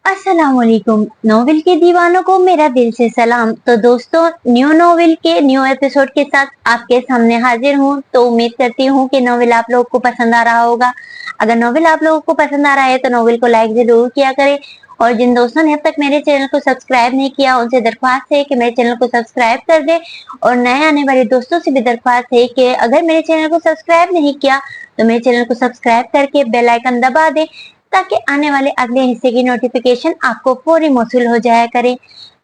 अस्सलाम वालेकुम। नॉवेल के दीवानों को मेरा दिल से सलाम। तो दोस्तों, न्यू नॉवेल के न्यू एपिसोड के साथ आपके सामने हाजिर हूँ। तो उम्मीद करती हूँ कि नॉवेल आप लोगों को पसंद आ रहा होगा। अगर नॉवेल आप लोगों को पसंद आ रहा है तो नॉवेल को लाइक जरूर किया करें। और जिन दोस्तों ने अब तक मेरे चैनल को सब्सक्राइब नहीं किया, उनसे दरख्वास्त है कि मेरे चैनल को सब्सक्राइब कर दे। और नए आने वाले दोस्तों से भी दरख्वास्त है कि अगर मेरे चैनल को सब्सक्राइब नहीं किया तो मेरे चैनल को सब्सक्राइब करके बेल आइकन दबा दे, ताकि आने वाले अगले हिस्से की नोटिफिकेशन आपको फौरी मौसूल हो जाया करे।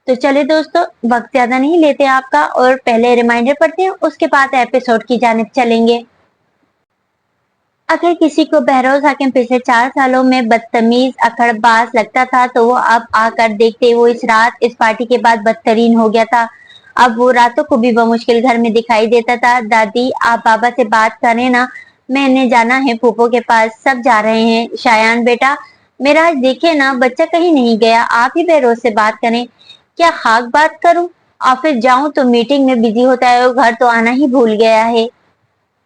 तो चले दोस्तों, वक्त ज्यादा नहीं लेते आपका और पहले रिमाइंडर पढ़ते हैं, उसके बाद एपिसोड की जानिब चलेंगे। अगर किसी को बहरोज हाकिम पिछले 4 सालों में बदतमीज अकड़बाज लगता था तो वो अब आकर देखते वो इस रात इस पार्टी के बाद बदतरीन हो गया था। अब वो रातों को भी बमुश्किल घर में दिखाई देता था। दादी, आप बाबा से बात करें ना, मैंने जाना है फूफो के पास, सब जा रहे हैं। शायान बेटा, मेरा आज देखे ना, बच्चा कहीं नहीं गया, आप ही बहरोज से बात करें। क्या खाक बात करूं? ऑफिस जाऊं तो मीटिंग में बिजी होता है और घर तो आना ही भूल गया है।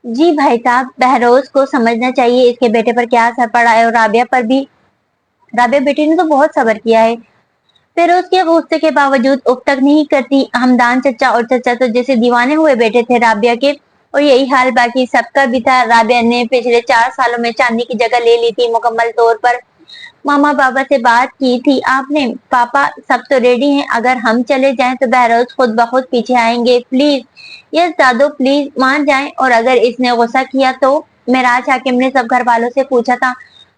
जी भाई साहब, बहरोज को समझना चाहिए इसके बेटे पर क्या असर पड़ा है, और राबिया पर भी। राबिया बेटी ने तो बहुत सब्र किया है। फिर उसके गुस्से के बावजूद उब तक नहीं करती। हमदान चचा और चचा तो जैसे दीवाने हुए बैठे थे राबिया के, और यही हाल बाकी सबका भी था। राबिया ने पिछले 4 सालों में चांदी की जगह ले ली थी मुकम्मल तौर पर। मामा बाबा से बात की थी आपने? पापा, सब तो रेडी हैं, अगर हम चले जाएं तो बहरोज खुद ब खुद पीछे आएंगे। प्लीज, यस दादो, प्लीज मान जाएं। और अगर इसने गुस्सा किया तो? मेराज हाकिम ने सब घर वालों से पूछा था।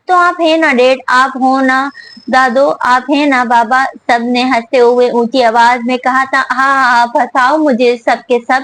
तो आप हैं ना डैड, आप हो ना दादो, आप हैं ना बाबा? सब ने हंसते हुए ऊंची आवाज में कहा था। हाँ हाँ, फंसाओ मुझे सब के सब।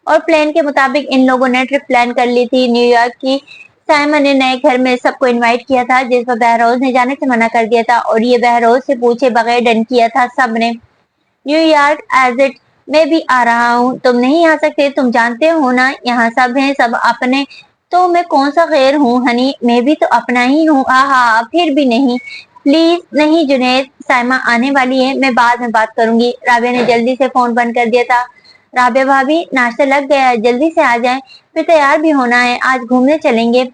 और प्लान के मुताबिक इन लोगों ने ट्रिप प्लान कर ली थी न्यूयॉर्क की। साइमन ने नए घर में सबको इनवाइट किया था, जिस पर बहरोज ने जाने से मना कर दिया था, और ये बहरोज से पूछे बगैर डन किया था सबने। न्यूयॉर्क एज इट, मैं भी आ रहा हूँ, तुम नहीं आ सकते, तुम जानते हो ना यहाँ सब हैं, सब अपने। तो मैं कौन सा गैर हूँ हनी, मैं भी तो अपना ही हूँ। आहा, फिर भी नहीं, प्लीज नहीं जुनैद, साइमा आने वाली है, मैं बाद में बात करूंगी। राबिया ने जल्दी से फोन बंद कर दिया था। राबिया भाभी, नाश्ता लग गया है, जल्दी से आ जाएं, फिर तैयार भी होना है, आज घूमने चलेंगे।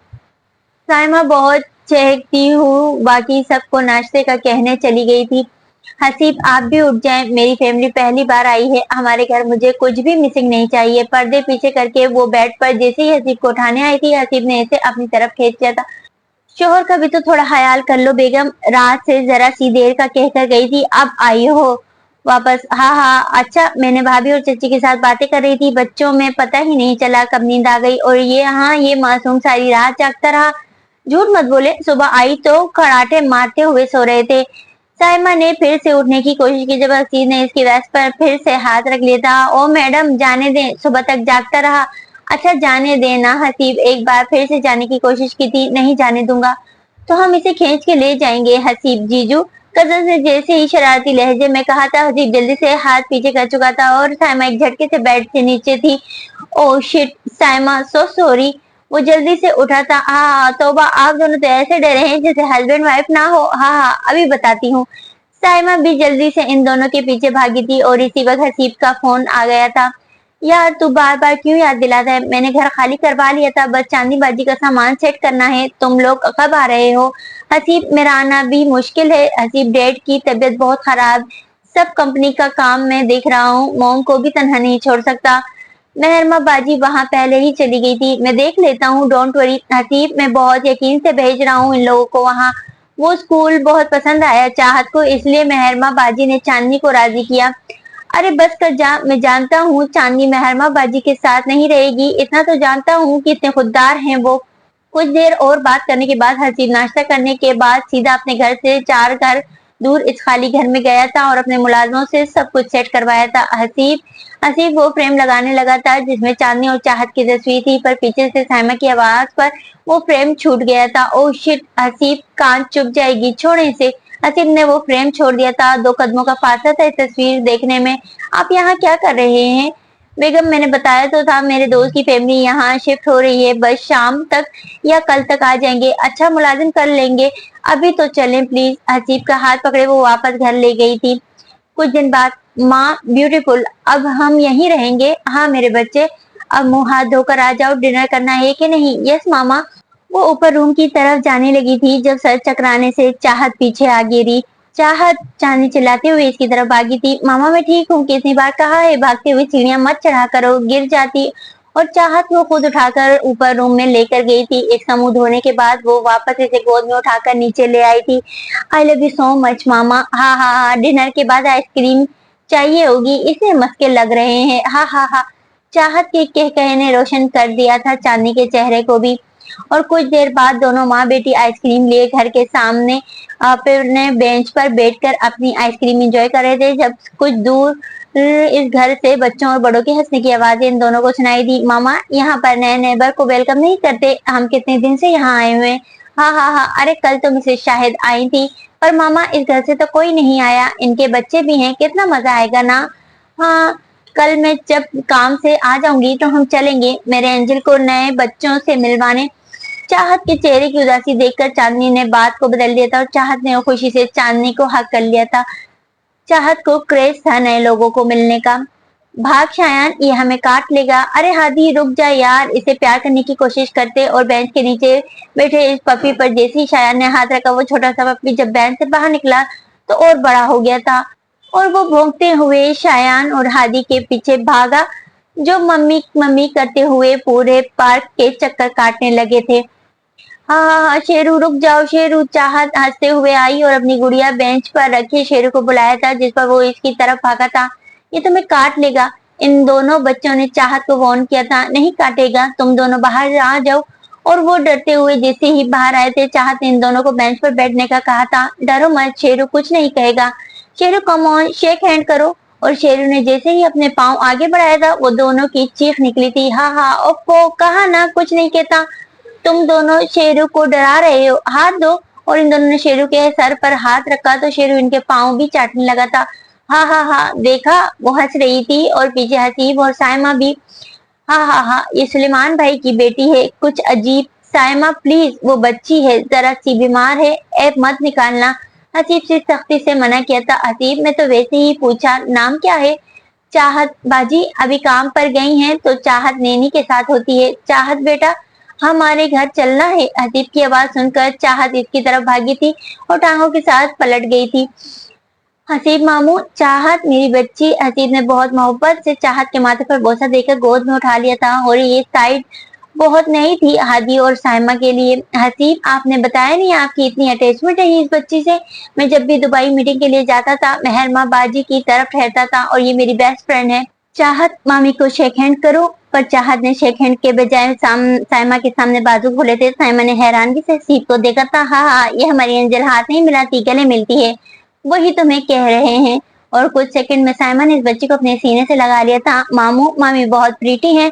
साइमा बहुत चहकती हूँ, बाकी सबको नाश्ते का कहने चली गई थी। हसीब, आप भी उठ जाएं, मेरी फैमिली पहली बार आई है हमारे घर, मुझे कुछ भी मिसिंग नहीं चाहिए। पर्दे पीछे करके वो बेड पर जैसे ही हसीब को उठाने आई थी, हसीब ने इसे अपनी तरफ खींच लिया था। शोहर का भी तो थोड़ा ख्याल कर लो बेगम, रात से जरा सी देर का कहकर गई थी, अब आई हो वापस। हाँ हाँ, अच्छा, मैंने भाभी और चची के साथ बातें कर रही थी, बच्चों में पता ही नहीं चला कब नींद आ गई, और ये हाँ, ये मासूम सारी रात जागता रहा। झूठ मत बोले, सुबह आई तो खड़ाटे मारते हुए सो रहे थे। साइमा ने फिर से उठने की कोशिश की, जब असीर ने इसकी वेस्ट पर फिर से हाथ रख लिया था। ओ मैडम, जाने दें, सुबह तक जागता रहा। अच्छा, जाने देना। हसीब एक बार फिर से जाने की कोशिश की थी। नहीं जाने दूंगा। तो हम इसे खींच के ले जाएंगे। हसीब जीजू, कजन ने जैसे ही शरारती लहजे में कहा था। हसीब जल्दी से हाथ पीछे कर चुका था और साइमा एक झटके से बेड से नीचे थी। Oh shit, Saima, so sorry. वो जल्दी से उठा था। हाँ तौबा, आप दोनों तो ऐसे डरे हैं जैसे हस्बैंड वाइफ ना हो। हाँ हाँ, अभी बताती हूँ। साइमा भी जल्दी से इन दोनों के पीछे भागी थी, और इसी वक्त हसीब का फोन आ गया था। यार, तू बार बार क्यों याद दिलाता है? मैंने घर खाली करवा लिया था, बस चांदीबाजी का सामान सेट करना है। तुम लोग कब आ रहे हो? हसीब, मेरा आना भी मुश्किल है। हसीब, डैड की तबीयत बहुत खराब, सब कंपनी का काम मैं देख रहा हूँ, मोम को भी तनहा नहीं छोड़ सकता। मेहरमा बाजी वहां पहले ही चली गई थी, मैं देख लेता हूँ, डोंट वरी। हसीब, मैं बहुत यकीन से भेज रहा हूँ इन लोगों को वहाँ। वो स्कूल बहुत पसंद आया चाहत को, इसलिए मेहरमा बाजी ने चांदनी को राजी किया। अरे बस कर जा, मैं जानता हूँ चांदनी मेहरमा बाजी के साथ नहीं रहेगी, इतना तो जानता हूँ कि इतने खुददार हैं वो। कुछ देर और बात करने के बाद हसीब नाश्ता करने के बाद सीधा अपने घर से 4 घर दूर इस खाली घर में गया था, और अपने मुलाजमों से सब कुछ सेट करवाया था। हसीब हसीब वो फ्रेम लगाने लगा था जिसमें चांदनी और चाहत की तस्वीर थी, पर पीछे से साइमा की आवाज पर वो फ्रेम छूट गया था। ओह शिट, हसीब, कान चुप जाएगी, छोड़े इसे। हसीब ने वो फ्रेम छोड़ दिया था। 2 कदमों का फासला था इस तस्वीर देखने में। आप यहाँ क्या कर रहे हैं? बेगम, मैंने बताया तो था, मेरे दोस्त की फैमिली यहाँ शिफ्ट हो रही है, बस शाम तक या कल तक आ जाएंगे। अच्छा, मुलाजिम कर लेंगे, अभी तो चलें प्लीज। हसीब का हाथ पकड़े वो वापस घर ले गई थी। कुछ दिन बाद, माँ ब्यूटीफुल, अब हम यहीं रहेंगे? हाँ मेरे बच्चे, अब मुंह हाथ धोकर आ जाओ, डिनर करना है कि नहीं? यस मामा। वो ऊपर रूम की तरफ जाने लगी थी जब सर चकराने से चाहत पीछे आ गिरी। चाहत चांदनी चिल्लाते हुए इसकी तरफ भागी थी। मामा मैं ठीक हूँ, कितनी बार कहा है भागते हुए सीढ़ियां मत चढ़ा करो, गिर जाती। और चाहत को खुद उठाकर ऊपर रूम में लेकर गई थी। इसका मुंह धोने के बाद वो वापस इसे गोद में उठाकर नीचे ले आई थी। I love you so much मामा। हाँ हाँ हाँ, डिनर के बाद आइसक्रीम चाहिए होगी, इसलिए मस्के लग रहे हैं। हाँ हाँ हाँ। चाहत के कह ने रोशन कर दिया था चांदनी के चेहरे को भी। और कुछ देर बाद दोनों माँ बेटी आइसक्रीम लिए घर के सामने अपने बेंच पर बैठकर अपनी आइसक्रीम एंजॉय कर रहे थे। जब कुछ दूर इस घर से बच्चों और बड़ों के हंसने की आवाजें इन दोनों को सुनाई दी। मामा यहाँ पर नए नेबर को वेलकम नहीं करते, हम कितने दिन से यहाँ आए हुए हैं। हाँ हाँ हाँ, अरे कल तो मिसेस शाहिद आई थी, पर मामा इस घर से तो कोई नहीं आया, इनके बच्चे भी हैं, कितना मजा आएगा ना। हाँ, कल मैं जब काम से आ जाऊंगी तो हम चलेंगे मेरे एंजल को नए बच्चों से मिलवाने। चाहत के चेहरे की उदासी देखकर चांदनी ने बात को बदल दिया था और चाहत ने खुशी से चांदनी को हक कर लिया था। चाहत को क्रेज था नए लोगों को मिलने का। भाग शायान, ये हमें काट लेगा। अरे हादी रुक जा यार, इसे प्यार करने की कोशिश करते। और बेंच के नीचे बैठे इस पपी पर जैसे ही शायान ने हाथ रखा, वो छोटा सा पपी जब बेंच से बाहर निकला तो और बड़ा हो गया था। और वो भौंकते हुए शायान और हादी के पीछे भागा, जो मम्मी मम्मी करते हुए पूरे पार्क के चक्कर काटने लगे थे। हाँ हाँ हाँ, शेरू रुक जाओ शेरू। चाहत हंसते हुए आई और अपनी गुड़िया बेंच पर रखे शेरू को बुलाया था, जिस पर वो इसकी तरफ भागा था। ये तुम्हें काट लेगा। इन दोनों बच्चों ने चाहत को वार्न किया था, नहीं काटेगा, तुम दोनों बाहर आ जाओ। और वो डरते हुए जैसे ही बाहर आए थे, चाहत ने इन दोनों को बेंच पर बैठने का कहा था। डरो मत, शेरू कुछ नहीं कहेगा। Sheru come on, shake hand करो। और शेरू ने जैसे ही अपने पाँव आगे बढ़ाया था, वो दोनों की चीख निकली थी। हाँ हाँ, ओफो, कहा ना कुछ नहीं कहता। तुम दोनों शेरू को डरा रहे हो, हाथ दो। और इन दोनों ने शेरू के सर पर हाथ रखा तो शेरू इनके पाँव भी चाटने लगा था। हाँ हाँ हाँ, देखा, वो हंस रही थी और पीछे हसीब और साइमा भी। हाँ हाँ हाँ, ये सुलेमान भाई की बेटी है, कुछ अजीब। साइमा प्लीज, वो बच्ची है, जरा सी बीमार है, ऐप मत निकालना। हसीब से सख्ती से मना किया था। हसीब मैं तो वैसे ही पूछा, नाम क्या है। चाहत बाजी अभी काम पर गई हैं तो चाहत नैनी के साथ होती है। चाहत बेटा हमारे घर चलना है। हसीब की आवाज सुनकर चाहत इसकी तरफ भागी थी और टांगों के साथ पलट गई थी। हसीब मामू, चाहत मेरी बच्ची। हसीब ने बहुत मोहब्बत से चाहत के माथे पर बोसा देकर गोद में उठा लिया था। और ये साइड बहुत नई थी हादी और साइमा के लिए। हसीब आपने बताया नहीं आपकी इतनी अटैचमेंट है इस बच्ची से। मैं जब भी दुबई मीटिंग के लिए जाता था, मेहरमा बाजी की तरफ ठहरता था और ये मेरी बेस्ट फ्रेंड है। चाहत मामी को शेक हैंड करो। पर चाहत ने शेक हैंड के बजाय साइमा के सामने बाजू खोले थे। साइमा ने हैरानगी से हसीब को देखा था। हाँ हाँ, ये हमारी एंजल हाथ नहीं मिलाती, गले मिलती है। वही तुम्हें कह रहे हैं। और कुछ सेकंड में साइमा ने इस बच्ची को अपने सीने से लगा लिया था। मामू मामी बहुत प्रीटी हैं।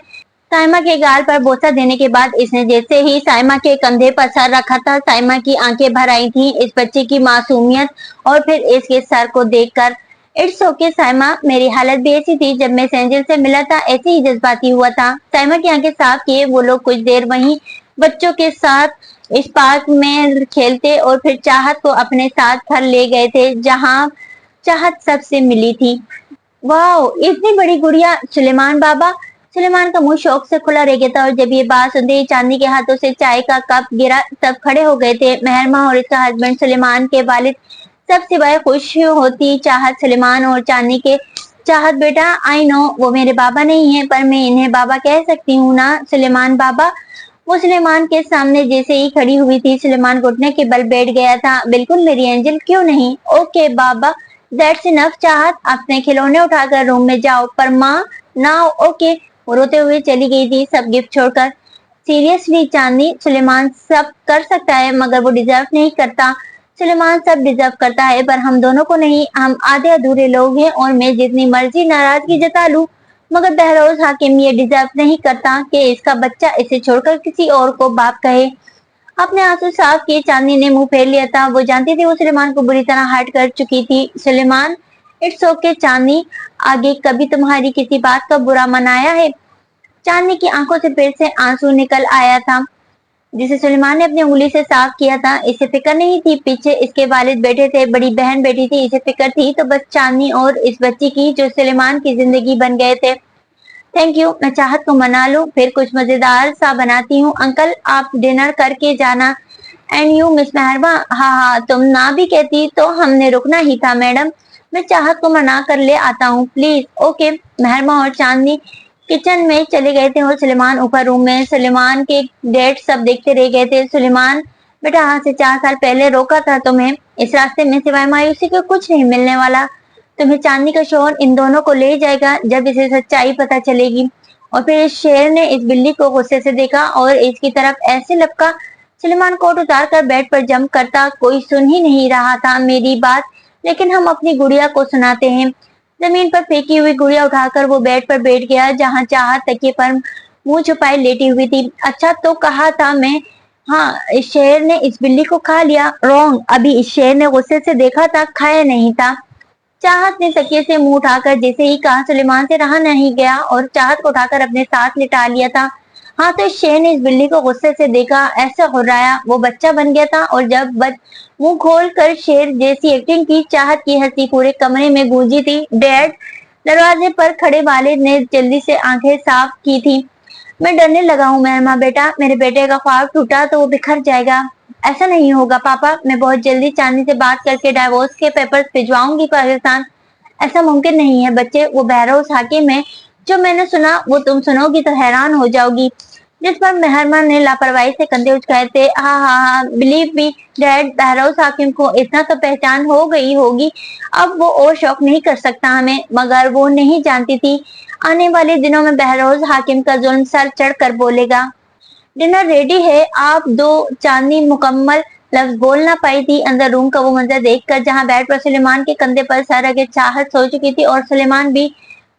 साइमा के गाल पर बोसा देने के बाद इसने जैसे ही साइमा के कंधे पर सर रखा था, साइमा की आंखें भर आई थी इस बच्चे की मासूमियत और फिर इसके सर को देखकर। इट्स ओके साइमा, मेरी हालत भी ऐसी थी जब मैं सेंजल से मिला था, ऐसे ही जज्बाती हुआ था। साइमा की आंखें साफ किए वो लोग कुछ देर वहीं बच्चों के साथ इस पार्क में खेलते और फिर चाहत को अपने साथ घर ले गए थे, जहां चाहत सबसे मिली थी। वाह, इतनी बड़ी गुड़िया। सुलेमान बाबा। सुलेमान का मुंह शौक से खुला रह गया था और जब ये बात सुनते ही चांदी के हाथों से चाय का कप गिरा, सब खड़े हो गए थे। मेहरमा और इसका हस्बैंड सुलेमान के वालिद सब सिवाय खुश होती चाहत सुलेमान और चांदी के। चाहत बेटा, आई नो वो मेरे बाबा नहीं है, पर मैं इन्हें बाबा कह सकती हूँ ना सुलेमान बाबा। वो सुलेमान के सामने जैसे ही खड़ी हुई थी, सुलेमान घुटने के बल बैठ गया था। बिल्कुल मेरी एंजल, क्यों नहीं। Okay Baba, that's enough. चाहत अपने खिलौने उठाकर रूम में जाओ, पर माँ ना। ओके। वो रोते हुए चली गई थी सब गिफ्ट छोड़कर। सीरियसली चांदनी, सुलेमान सब कर सकता है मगर वो डिजर्व नहीं करता। सुलेमान सब डिजर्व करता है पर हम दोनों को नहीं, हम आधे अधूरे लोग हैं। और मैं जितनी मर्जी नाराजगी जता लूं, मगर बहरोज हाकिम ये डिजर्व नहीं करता कि इसका बच्चा इसे छोड़कर किसी और को बाप कहे। अपने आंसू साफ किए चांदनी ने मुंह फेर लिया था। वो जानती थी वो सुलेमान को बुरी तरह हर्ट कर चुकी थी। सुलेमान, इट्स ओके चांदनी, आगे कभी तुम्हारी किसी बात का बुरा मन आया है। चांदनी की आंखों से फिर से आंसू निकल आया था, जिसे सुलेमान ने अपनी उंगली से साफ किया था। इसे फिक्र नहीं थी, पीछे इसके वालिद बैठे थे, बड़ी बहन बैठी थी। इसे फिक्र थी तो बस चांदनी और इस बच्ची की जो सुलेमान की जिंदगी बन गए थे। थैंक यू, मैं चाहत को मना लूं, फिर कुछ मजेदार सा बनाती हूँ। अंकल आप डिनर करके जाना। एंड यू मिस मेहरबा, हाँ हाँ तुम ना भी कहती तो हमने रुकना ही था मैडम, मैं चाहत को मना कर ले आता हूँ प्लीज। ओके। मेहरमा और चांदनी किचन में चले गए थे और सुलेमान ऊपर रूम में। सुलेमान के डैड सब देखते रह गए थे। सुलेमान बेटा, आज से 4 साल पहले रोका था तुम्हें, इस रास्ते में सिवाय मायूसी के कुछ नहीं मिलने वाला। तुम्हें चांदनी का शोहर इन दोनों को ले जाएगा जब इसे सच्चाई पता चलेगी। और फिर इस शेर ने इस बिल्ली को गुस्से से देखा और इसकी तरफ ऐसे लपका। सुलेमान कोट उतार कर बेड पर जंप करता। कोई सुन ही नहीं रहा था मेरी बात, लेकिन हम अपनी गुड़िया को सुनाते हैं। जमीन पर फेंकी हुई गुड़िया उठाकर वो बेड पर बैठ गया जहाँ चाहत तकिए पर मुंह छुपाए लेटी हुई थी। अच्छा तो कहा था मैं, हाँ इस शेर ने इस बिल्ली को खा लिया। रॉन्ग, अभी इस शेर ने गुस्से से देखा था, खाया नहीं था। चाहत ने तकिए से मुंह उठाकर जैसे ही कहा, सुलेमान से रहा नहीं गया और चाहत को उठाकर अपने साथ लिटा लिया था। हाँ तो शेर ने इस बिल्ली को गुस्से से देखा, ऐसा हुर्राया, वो बच्चा बन गया था। और जब मुंह खोल कर शेर जैसी एक्टिंग की, चाहत की हंसी पूरे कमरे में गूंजी थी। डैड, दरवाजे पर खड़े वालिद ने जल्दी से आंखें साफ की थी। मैं डरने लगा हूँ मेहरमा बेटा, मेरे बेटे का ख्वाब टूटा तो वो बिखर जाएगा। ऐसा नहीं होगा पापा, मैं बहुत जल्दी चांदनी से बात करके डाइवोर्स के पेपर्स भिजवाऊंगी पाकिस्तान। ऐसा मुमकिन नहीं है बच्चे, वो बहरोज हाकिम है। जो मैंने सुना वो तुम सुनोगी तो हैरान हो जाओगी। जिस पर मेहरबान ने लापरवाही से कंधे उचकाए थे। हाँ हाँ हाँ, बिलीव मी डैड, बहरोज हाकिम को इतना तो पहचान हो गई होगी, अब वो और शौक नहीं कर सकता हमें। मगर वो नहीं जानती थी आने वाले दिनों में बहरोज हाकिम का जुल्म सर चढ़ कर बोलेगा। डिनर रेडी है, आप दो। चांदनी मुकम्मल लफ्ज बोल ना पाई थी अंदर रूम का वो मंजर देखकर, जहां बेड पर सुलेमान के कंधे पर सर रखे चाहत सो चुकी थी और सुलेमान भी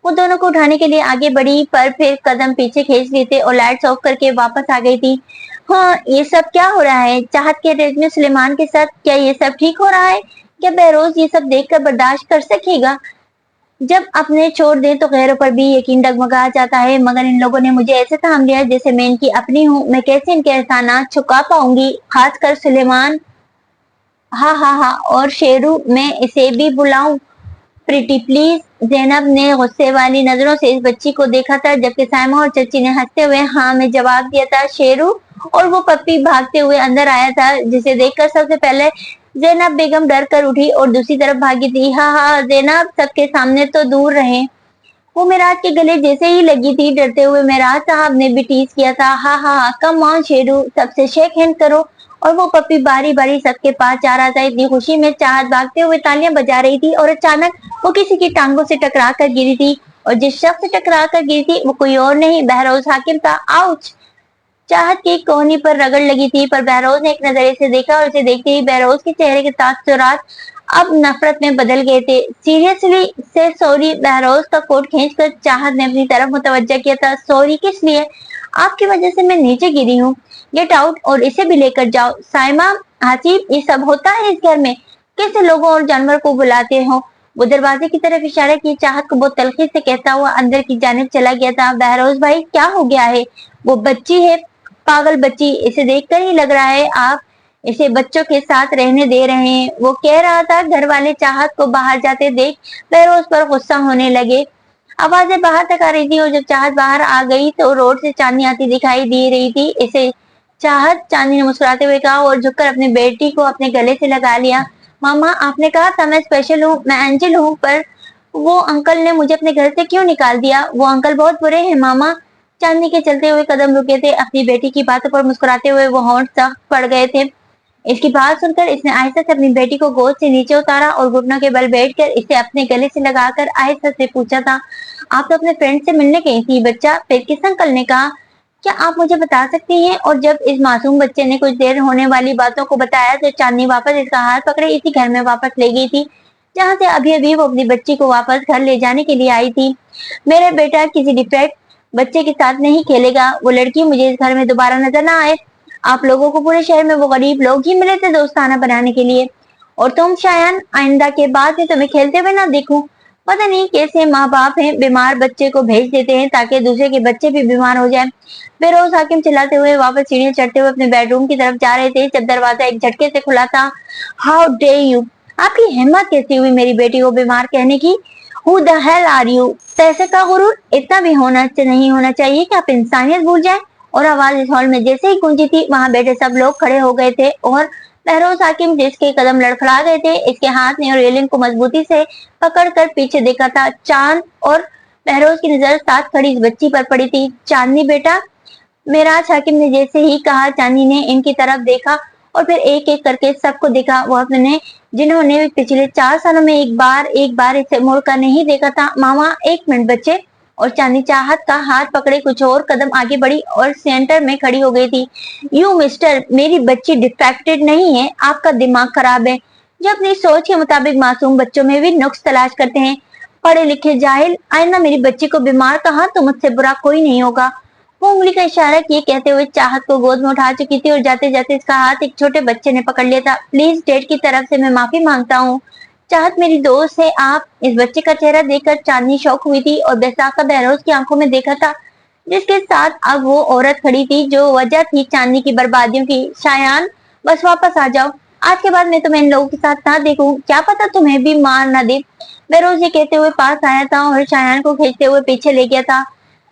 वो दोनों को उठाने के लिए आगे बढ़ी, पर फिर कदम पीछे खींच लिए थे और लाइट्स ऑफ करके वापस आ गई थी। हाँ ये सब क्या हो रहा है? चाहत के रेज में सुलेमान के साथ क्या ये सब ठीक हो रहा है? क्या बहरोज ये सब देखकर बर्दाश्त कर सकेगा? जब अपने छोड़ दें तो गैरों पर भी यकीन डगमगा जाता है, मगर इन लोगों ने मुझे ऐसे थाम लिया जैसे मैं इनकी अपनी हूँ। मैं कैसे इनके एहसानात चुका पाऊंगी, खासकर सुलेमान। हाँ हाँ हाँ, और शेरू, मैं इसे भी बुलाऊं? Pretty please. जैनब ने गुस्से वाली नजरों से इस बच्ची को देखा था, जबकि साइमा और चची ने हंसते हुए हाँ में जवाब दिया था। शेरू और वो पप्पी भागते हुए अंदर आया था, जिसे देखकर सबसे पहले जैनब बेगम डर कर उठी और दूसरी तरफ भागी थी। हाँ हाँ जैनब, सबके सामने तो दूर रहे। वो मेराज के गले जैसे ही लगी थी, डरते हुए मेराज साहब ने भी टीज किया था। हाँ हाँ हाँ, कम ऑन शेरू, सबसे शेक हैंड करो। और वो पप्पी बारी बारी सबके पास जा रहा था। इतनी खुशी में चाहत भागते हुए तालियां बजा रही थी और अचानक वो किसी की टांगों से टकरा कर गिरी थी। और जिस शख्स से टकरा कर गिरी थी वो कोई और नहीं, बहरोज हाकिम था। आउच! चाहत की कोहनी पर रगड़ लगी थी, पर बहरोज ने एक नजरिए से देखा और उसे देखते ही बहरोज के चेहरे के तासुरात अब नफरत में बदल गए थे। सीरियसली से सॉरी। बहरोज का कोट खींचकर चाहत ने अपनी तरफ मुतवज्जा किया था। सॉरी किस लिए? आपकी वजह से मैं नीचे गिरी हूँ। गेट आउट और इसे भी लेकर जाओ। साइमा, हासिब, ये सब होता है इस घर में? कैसे लोगों और जानवर को बुलाते हो? वो दरवाजे की तरफ इशारा की। चाहत को बहुत तलखी से कहता हुआ अंदर की जानिब चला गया था। बहरोज भाई क्या हो गया है? वो बच्ची है, पागल बच्ची, इसे देखकर ही लग रहा है आप इसे बच्चों के साथ रहने दे रहे हैं। वो कह रहा था। घर वाले चाहत को बाहर जाते देख बहरोज पर गुस्सा होने लगे। आवाजें बाहर तक आ रही थी और जब चाहत बाहर आ गई तो रोड से चांदनी आती दिखाई दे रही थी। इसे चाहत, चांदनी ने मुस्कुराते हुए कहा और झुककर अपनी बेटी को अपने गले से लगा लिया। मामा, आपने कहा था मैं स्पेशल हूँ, मैं एंजल हूँ, पर वो अंकल ने मुझे अपने घर से क्यों निकाल दिया? वो अंकल बहुत बुरे हैं मामा। चांदनी के चलते हुए कदम रुके थे। अपनी बेटी की बातों पर मुस्कुराते हुए वो होंठ सख्त पड़ गए थे। इसकी बात सुनकर इसने आहिस्ता से अपनी बेटी को गोद से नीचे उतारा और घुटनों के बल बैठकर इसे अपने गले से लगाकर आहिस्ता से पूछा था, आप तो अपने फ्रेंड से मिलने गई थी बच्चा? फिर किस अंकल ने कहा? क्या आप मुझे बता सकती हैं? और जब इस मासूम बच्चे ने कुछ देर होने वाली बातों को बताया तो चांदनी वापस इसका हाथ पकड़े इसी घर में वापस ले गई थी, जहाँ से अभी अभी वो अपनी बच्ची को वापस घर ले जाने के लिए आई थी। मेरा बेटा किसी डिफेक्ट बच्चे के साथ नहीं खेलेगा। वो लड़की मुझे इस घर में दोबारा नजर ना आए। आप लोगों को पूरे शहर में वो गरीब लोग ही मिले थे दोस्ताना बनाने के लिए, और तुम शायद आइंदा के बाद से तुम्हें खेलते हुए ना देखूं। पता नहीं कैसे माँ बाप हैं, बीमार बच्चे को भेज देते हैं ताकि दूसरे के बच्चे भी बीमार हो जाए। बेरोज हाकिम चिल्लाते हुए वापस सीढ़ियां चढ़ते हुए अपने बेडरूम की तरफ जा रहे थे जब दरवाजा एक झटके से खुला था। How day you! आपकी हिम्मत कैसी हुई मेरी बेटी को बीमार कहने की? Who the hell are you? पैसे का गुरूर इतना भी नहीं होना चाहिए कि आप इंसानियत भूल जाए। और आवाज इस हॉल में जैसे ही गूंजी थी, वहां बैठे सब लोग खड़े हो गए थे और बहरोज हाकिम जिसके कदम लड़खड़ा गए थे, इसके हाथ ने रेलिंग को मजबूती से पकड़कर पीछे देखा था। चांद और बहरोज की नजर साथ खड़ी इस बच्ची पर पड़ी थी। चांदनी बेटा, मेराज हाकिम ने जैसे ही कहा, चांदनी ने इनकी तरफ देखा और फिर एक एक करके सबको देखा। वो अपने जिन्होंने पिछले 4 सालों में एक बार इसे मुड़कर नहीं देखा था। मामा, एक मिनट बच्चे। और चांदनी चाहत का हाथ पकड़े कुछ और कदम आगे बढ़ी और सेंटर में खड़ी हो गई थी। यू मिस्टर, मेरी बच्ची डिफेक्टेड नहीं है, आपका दिमाग खराब है जो अपनी सोच के मुताबिक मासूम बच्चों में भी नुक्स तलाश करते हैं। पढ़े लिखे जाहिल, आइंदा मेरी बच्ची को बीमार कहा तो मुझसे बुरा कोई नहीं होगा। वो उंगली का इशारा किए कहते हुए चाहत को गोद में उठा चुकी थी और जाते जाते इसका हाथ एक छोटे बच्चे ने पकड़ लिया था। प्लीज डैड की तरफ से मैं माफी मांगता हूँ, चाहत मेरी दोस्त है। आप, इस बच्चे का चेहरा देखकर चांदनी शौक हुई थी और बेसाखा बहरोज की आंखों में देखा था जिसके साथ अब वो औरत खड़ी थी जो वजह थी चांदनी की बर्बादियों की। शायान, बस वापस आ जाओ, आज के बाद मैं तुम्हें इन लोगों के साथ ना देखूं, क्या पता तुम्हें भी मार ना दे। बहरोज ये कहते हुए पास आया था और शायान को खींचते हुए पीछे ले गया था।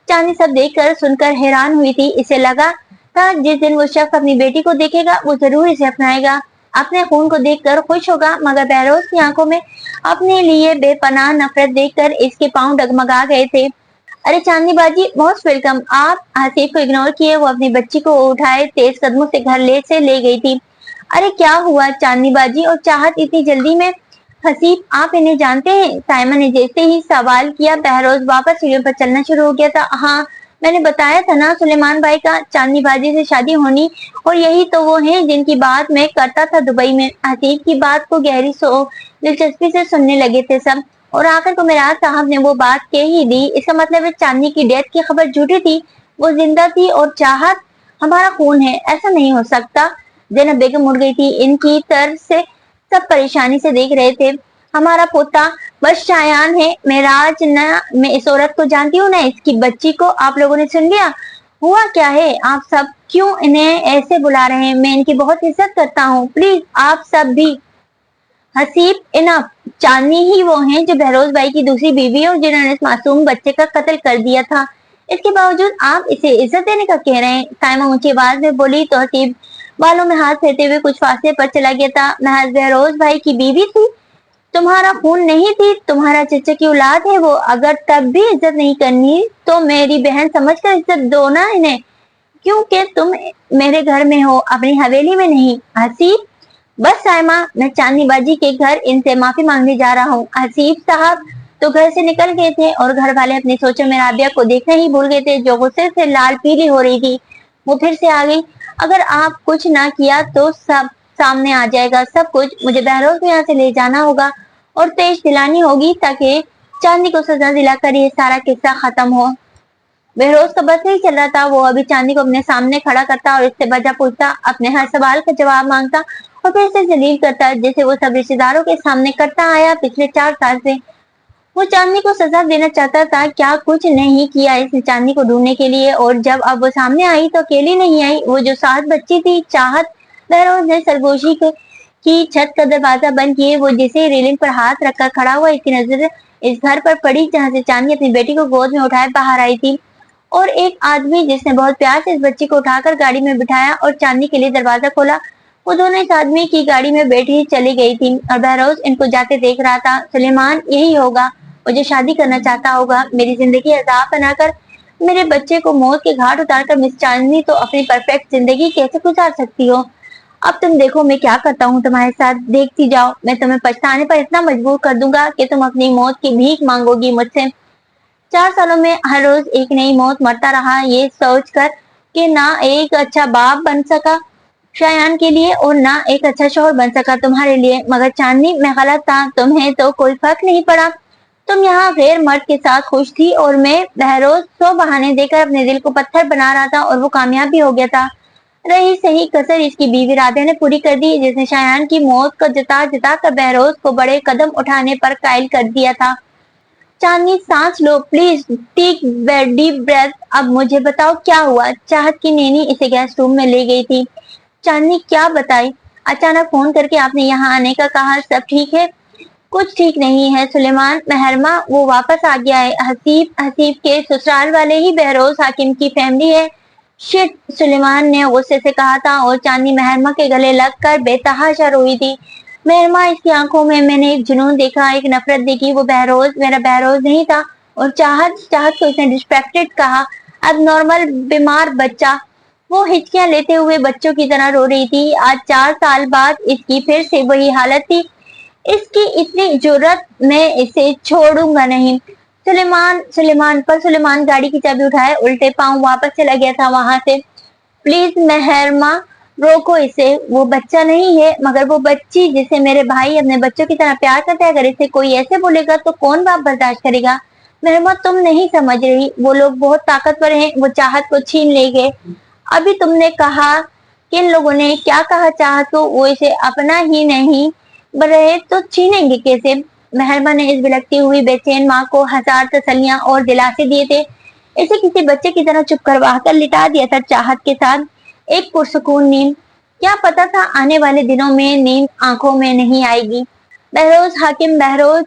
चांदनी सब देखकर सुनकर हैरान हुई थी। इसे लगा था जिस दिन वो शख्स अपनी बेटी को देखेगा वो जरूर इसे अपनाएगा, अपने खून को देखकर खुश होगा। मगर बहरोज की आंखों में अपने लिए बेपनाह नफरत देखकर इसके पांव डगमगा गए थे। अरे चांदनी बाजी, मोस्ट वेलकम। आप हसीब को इग्नोर किए, वो अपनी बच्ची को उठाए तेज कदमों से घर ले गई थी। अरे क्या हुआ चांदनी बाजी और चाहत इतनी जल्दी में? हसीब, आप इन्हें जानते हैं? साइमन ने जैसे ही सवाल किया, बहरोज वापस सीढ़ियों पर चलना शुरू हो गया था। हाँ, मैंने बताया था ना सुलेमान भाई का चांदनी बाजी से शादी होनी, और यही तो वो हैं जिनकी बात मैं करता था दुबई में। हसीब की बात को गहरी दिलचस्पी से सुनने लगे थे सब, और आखिर को मेराज साहब ने वो बात कह ही दी। इसका मतलब है चांदनी की डेथ की खबर झूठी थी, वो जिंदा थी और चाहत हमारा खून है, ऐसा नहीं हो सकता। जैनब बेगम उठ गई थी, इनकी तरफ से सब परेशानी से देख रहे थे। हमारा पोता बस शायान है, मेराज ना, मैं इस औरत को जानती हूँ ना इसकी बच्ची को। आप लोगों ने सुन लिया हुआ क्या है? आप सब क्यों इन्हें ऐसे बुला रहे हैं? मैं इनकी बहुत इज्जत करता हूँ, प्लीज आप सब भी। हसीब, इनफ। चांदनी ही वो हैं जो बहरोज भाई की दूसरी बीवी है और जिन्होंने इस मासूम बच्चे का कत्ल कर दिया था। इसके बावजूद आप इसे इज्जत देने का कह रहे हैं? साइमा ऊंची आवाज में बोली तो हसीब बालों में हाथ फेरते हुए कुछ फासले पर चला गया था। महज बहरोज भाई की बीवी थी, तुम्हारा खून नहीं थी, तुम्हारा चचा की औलाद है वो। अगर तब भी इज्जत नहीं करनी तो मेरी बहन समझकर इज्जत दो ना इन्हें, क्योंकि तुम मेरे घर में हो, अपनी हवेली में नहीं। हसीब, बस साइमा, मैं चांदनी बाजी के घर इनसे माफी मांगने जा रहा हूँ। हसीब साहब तो घर से निकल गए थे और घर वाले अपनी सोचों में राबिया को देखना ही भूल गए थे जो गुस्से से लाल पीली हो रही थी। वो फिर से आ गई। अगर आप कुछ ना किया तो सब सामने आ जाएगा, सब कुछ। मुझे बहरोज को यहाँ से ले जाना होगा और तेज दिलानी होगी ताकि चांदनी को सजा दिलाकर ये सारा किस्सा खत्म हो। बहरोज का बस नहीं चल रहा था। वो अभी चांदनी को अपने सामने खड़ा करता और इससे वजह पूछता, अपने हर सवाल का जवाब मांगता और फिर से जलील करता जैसे वो सब रिश्तेदारों के सामने करता आया पिछले 4 साल से। वो चांदनी को सजा देना चाहता था, क्या कुछ नहीं किया इसने चांदनी को ढूंढने के लिए। और जब अब वो सामने आई तो अकेली नहीं आई, वो जो साथ बच्ची थी चाहत। बहरोज ने सरगोशी की छत का दरवाजा बंद किए। वो जिसे रेलिंग पर हाथ रखकर खड़ा हुआ, इसकी नजर इस घर पर पड़ी जहाँ से चांदनी अपनी बेटी को गोद में उठाए बाहर आई थी, और एक आदमी जिसने बहुत प्यार से इस बच्ची को उठाकर गाड़ी में बिठाया और चांदनी के लिए दरवाजा खोला। वो दोनों इस आदमी की गाड़ी में बैठी चली गई थी और बहरोज इनको जाते देख रहा था। सुलेमान यही होगा, वो जो शादी करना चाहता होगा, मेरी जिंदगी अजाब बनाकर मेरे बच्चे को मौत के घाट उतारकर मिस चांदनी तो अपनी परफेक्ट जिंदगी कैसे गुजार सकती हो? अब तुम देखो मैं क्या करता हूँ तुम्हारे साथ, देखती जाओ। मैं तुम्हें पछताने पर इतना मजबूर कर दूंगा कि तुम अपनी मौत की भीख मांगोगी मुझसे। 4 सालों में हर रोज एक नई मौत मरता रहा, ये सोचकर कि ना एक अच्छा बाप बन सका शायान के लिए और ना एक अच्छा शोहर बन सका तुम्हारे लिए। मगर चांदनी, मैं गलत था, तुम्हें तो कोई फर्क नहीं पड़ा। तुम यहाँ गैर मर्द के साथ खुश थी और मैं बहरोज 100 बहाने देकर अपने दिल को पत्थर बना रहा था, और वो कामयाब भी हो गया था। रही सही कसर इसकी बीवी राधे ने पूरी कर दी, जिसने शायान की मौत को जता जता कर बहरोज को बड़े कदम उठाने पर कायल कर दिया था। चांदनी, सांस लो प्लीज, टेक डीप ब्रेथ। अब मुझे बताओ क्या हुआ? चाहत की नैनी इसे गेस्ट रूम में ले गई थी। चांदनी क्या बताई? अचानक फोन करके आपने यहाँ आने का कहा, सब ठीक है? कुछ ठीक नहीं है सुलेमान, महरमा वो वापस आ गया है। हसीब के ससुराल वाले ही बहरोज हाकिम की फैमिली है शिट, सुलेमान ने गुस्से से कहा था और चांदनी महरमा के गले लगकर बेतहाशा रोई थी। महरमा, इसकी आंखों में मैंने एक जुनून देखा, एक नफरत देखी। वो बहरोज मेरा बहरोज नहीं था। और चाहत चाहत को इसने डिस्ट्रैक्टेड कहा, अब नॉर्मल बीमार बच्चा। वो हिचकियां लेते हुए बच्चों की तरह रो रही थी। आज 4 साल बाद इसकी फिर से वही हालत थी। इसकी इतनी जुर्रत, मैं इसे छोड़ूंगा नहीं। सुलेमान सुलेमान पर सुलेमान गाड़ी की चाबी उठाए उल्टे पांव वापस चला गया था वहां से। प्लीज मेहरमा, रोको इसे। वो बच्चा नहीं है, मगर वो बच्ची जिसे मेरे भाई अपने बच्चों की तरह प्यार करते हैं। अगर इसे कोई ऐसे बोलेगा तो कौन बाप बर्दाश्त करेगा। मेहरमा, तुम नहीं समझ रही, वो लोग बहुत ताकतवर हैं, वो चाहत को छीन लेंगे। अभी तुमने कहा, किन लोगों ने क्या कहा चाहत को, वो इसे अपना ही नहीं रहे तो छीनेंगे कैसे। मेहरमा ने इस बिलखती हुई बेचैन माँ को हजार तसल्लियां और दिलासे दिए थे। इसे किसी बच्चे की तरह चुप करवा कर लिटा दिया था चाहत के साथ, एक पुरसुकून नींद। क्या पता था आने वाले दिनों में नींद आंखों में नहीं आएगी। बहरोज हाकिम बहरोज।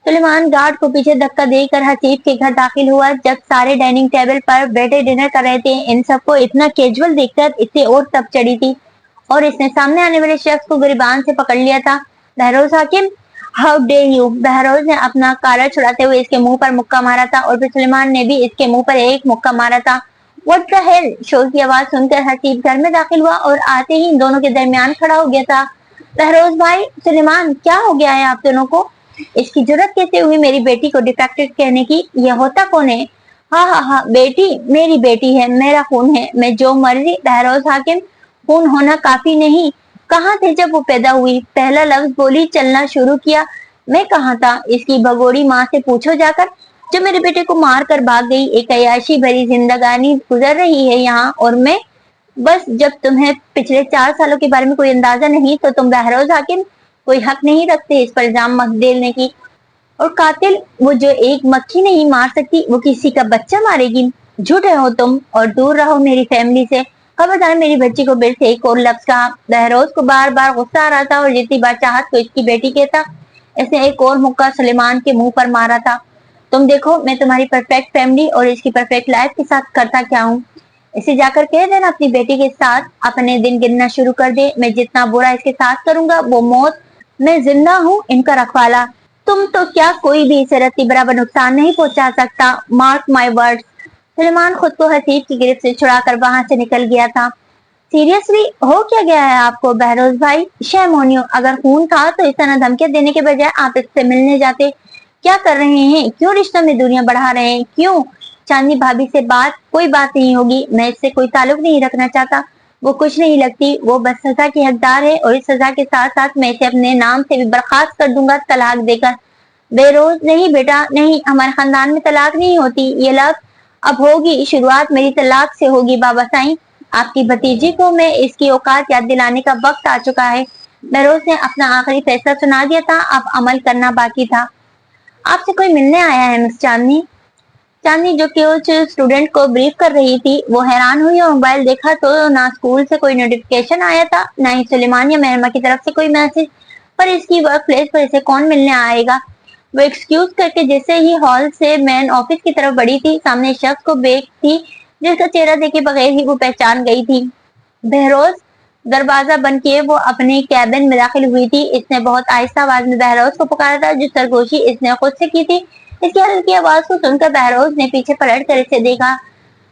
सुलेमान गार्ड को पीछे धक्का देकर हसीब के घर दाखिल हुआ। जब सारे डाइनिंग टेबल पर बैठे डिनर कर रहे थे, इन सबको इतना कैजुअल देखकर इसे और तप चढ़ी थी और इसने सामने आने वाले शख्स को गिरबान से पकड़ लिया था। बहरोज हाकिम, हाउ डे यू। बहरोज ने अपना कालर छुड़ाते हुए इसके मुंह पर मुक्का मारा था और फिर सुलेमान ने भी इसके मुंह पर एक मुक्का मारा था। What the hell. शोर की आवाज सुनकर हसीब घर में दाखिल हुआ और आते ही इन दोनों के दरमियान खड़ा हो गया था। बहरोज भाई, सुलेमान, क्या हो गया है आप दोनों को। इसकी जरूरत कैसे हुई मेरी बेटी को डिफेक्टेड कहने की। यह होता कौन है। हाँ हाँ हाँ, बेटी मेरी बेटी है, मेरा खून है, मैं जो मर्जी। बहरोज हाकिम, खून होना काफी नहीं। कहाँ थे जब वो पैदा हुई। पहला लफ्ज बोली, चलना शुरू किया। मैं कहाँ था। इसकी भगोड़ी माँ से पूछो जाकर, जो मेरे बेटे को मार कर भाग गई। एक अयाशी भरी जिंदगानी गुजर रही है यहाँ और मैं बस। जब तुम्हें पिछले 4 सालों के बारे में कोई अंदाजा नहीं तो तुम बहरोज हाकिम कोई हक नहीं रखते इस पर इल्जाम देने की। और कातिल, वो जो एक मक्खी नहीं मार सकती वो किसी का बच्चा मारेगी। झूठे हो तुम और दूर रहो मेरी फैमिली से। खबरदार मेरी बच्ची को बिल से एक और लफ्ज कहा। बहरोज को बार बार गुस्सा आ रहा था और जितनी बार चाहत को इसकी बेटी कहता, इसने एक और मुक्का सुलेमान के मुंह पर मारा था। तुम देखो, मैं तुम्हारी परफेक्ट फैमिली और इसकी परफेक्ट लाइफ के साथ करता क्या हूँ। इसे जाकर कह देना अपनी बेटी के साथ अपने दिन गिनना शुरू कर दे। मैं जितना बुरा इसके साथ करूंगा वो मौत। मैं जिंदा हूँ इनका रखवाला। तुम तो क्या, कोई भी इसे रत्ती बराबर नुकसान नहीं पहुंचा सकता। Mark my words. सुलेमान खुद को हसीब की गिरफ्त से छुड़ाकर वहां से निकल गया था। सीरियसली, हो क्या गया है आपको बहरोज भाई। Sham on you. अगर खून था तो इस तरह धमकियां देने के बजाय आप इससे मिलने जाते। क्या कर रहे हैं। क्यों रिश्तों में दूरियां बढ़ा रहे हैं। क्यों। चांदनी भाभी से कोई बात नहीं होगी। मैं इससे कोई ताल्लुक नहीं रखना चाहता। वो कुछ नहीं लगती, वो बस सजा की हकदार है और इस सजा के साथ साथ मैं इसे अपने नाम से भी बर्खास्त कर दूंगा तलाक देकर। बेरोज, नहीं बेटा नहीं, हमारे खानदान में तलाक नहीं होती। ये लफ्ज अब होगी, शुरुआत मेरी तलाक से होगी। बाबा साईं, आपकी भतीजी को मैं इसकी औकात याद दिलाने का वक्त आ चुका है। बेरोज ने अपना आखिरी फैसला सुना दिया था, अब अमल करना बाकी था। आपसे कोई मिलने आया है मिस चांदनी। चांदनी जो कि उस स्टूडेंट को ब्रीफ कर रही थी वो हैरान हुई और मोबाइल देखा तो ना स्कूल से कोई नोटिफिकेशन आया था, ना ही सुलेमान या मेहरमा की तरफ से कोई मैसेज। पर इसकी वर्क प्लेस पर इसे कौन मिलने आएगा। वो एक्सक्यूज करके जैसे ही हॉल से मैन ऑफिस की तरफ बढ़ी थी, सामने शख्स को बेक थी जिसका चेहरा देखे बगैर ही वो पहचान गई थी। बहरोज। दरवाजा बंद किए वो अपने कैबिन में दाखिल हुई थी। इसने बहुत आहिस्ता आवाज में बहरोज को पुकारा था, जो सरगोशी इसने खुद से की थी। इसकी हल्की आवाज को सुनकर बहरोज ने पीछे पलट कर इसे देखा।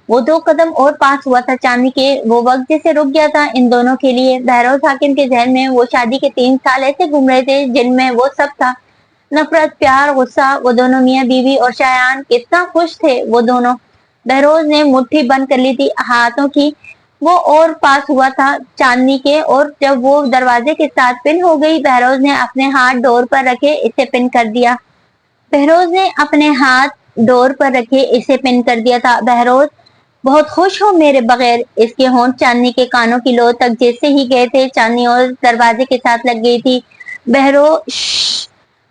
वो 2 कदम और पास हुआ था चांदनी के। वो वक्त जैसे रुक गया था इन दोनों के लिए। बहरोज हाकिम के जहन में वो शादी के 3 साल ऐसे घूम रहे थे जिनमें वो सब था। नफरत, प्यार, गुस्सा। वो दोनों मियाँ बीवी और शायान कितना खुश थे वो दोनों। बहरोज ने मुट्ठी बंद कर ली थी हाथों की। वो और पास हुआ था चांदनी के और जब वो दरवाजे के साथ पिन हो गई, बहरोज ने अपने हाथ डोर पर रखे इसे पिन कर दिया। बहरोज ने अपने हाथ डोर पर रखे इसे पिन कर दिया था। बहरोज, बहुत खुश हो मेरे बगैर। इसके होंठ चांदनी के कानों की लो तक जैसे ही गए थे, चांदनी और दरवाजे के साथ लग गई थी।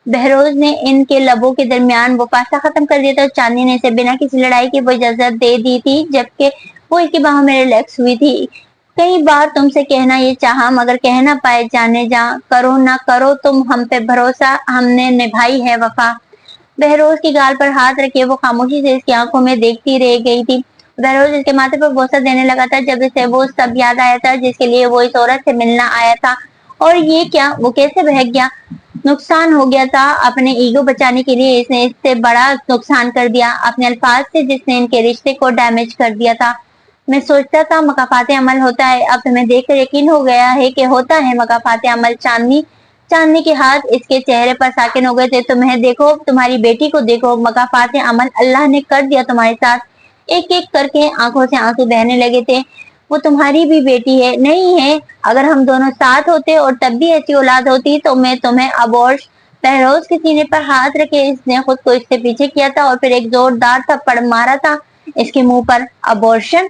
बहरोज ने इनके लबों के दरमियान वो फासला खत्म कर दिया था। चांदनी ने इसे बिना किसी लड़ाई की वो इजाजत दे दी थी, जबकि वो इसकी बाहों में रिलैक्स हुई थी। कई बार तुमसे कहना ये चाहा मगर कह ना पाए, जाने जा। करो ना करो तुम हम पे भरोसा, हमने निभाई है वफा। बहरोज की गाल पर हाथ रखे वो खामोशी से इसकी आंखों में देखती रह गई थी। बहरोज इसके माथे पर बोसा देने लगा था जब इसे वो सब याद आया था जिसके लिए वो इस औरत से मिलना आया था। और ये क्या, वो कैसे बहक गया? नुकसान हो गया था। अपने ईगो बचाने के लिए इसने इससे बड़ा नुकसान कर दिया, अपने अल्फाज से जिसने इनके रिश्ते को डैमेज कर दिया था। मैं सोचता था मकाफाते अमल होता है, अब तुम्हें देखकर यकीन हो गया है कि होता है मकाफाते अमल। चांदनी चांदनी के हाथ इसके चेहरे पर साकिन हो गए थे। तुम्हें देखो, तुम्हारी बेटी को देखो, मकाफाते अमल अल्लाह ने कर दिया तुम्हारे साथ। एक एक करके आंखों से आंसू बहने लगे थे। वो तुम्हारी भी बेटी है, नहीं है? अगर हम दोनों साथ होते और तब भी ऐसी औलाद होती तो मैं तुम्हें अबॉर्श। बहरोज के सीने पर हाथ रखे इसने खुद को इससे पीछे किया था और फिर एक जोरदार थप्पड़ मारा था इसके मुंह पर। अबॉर्शन?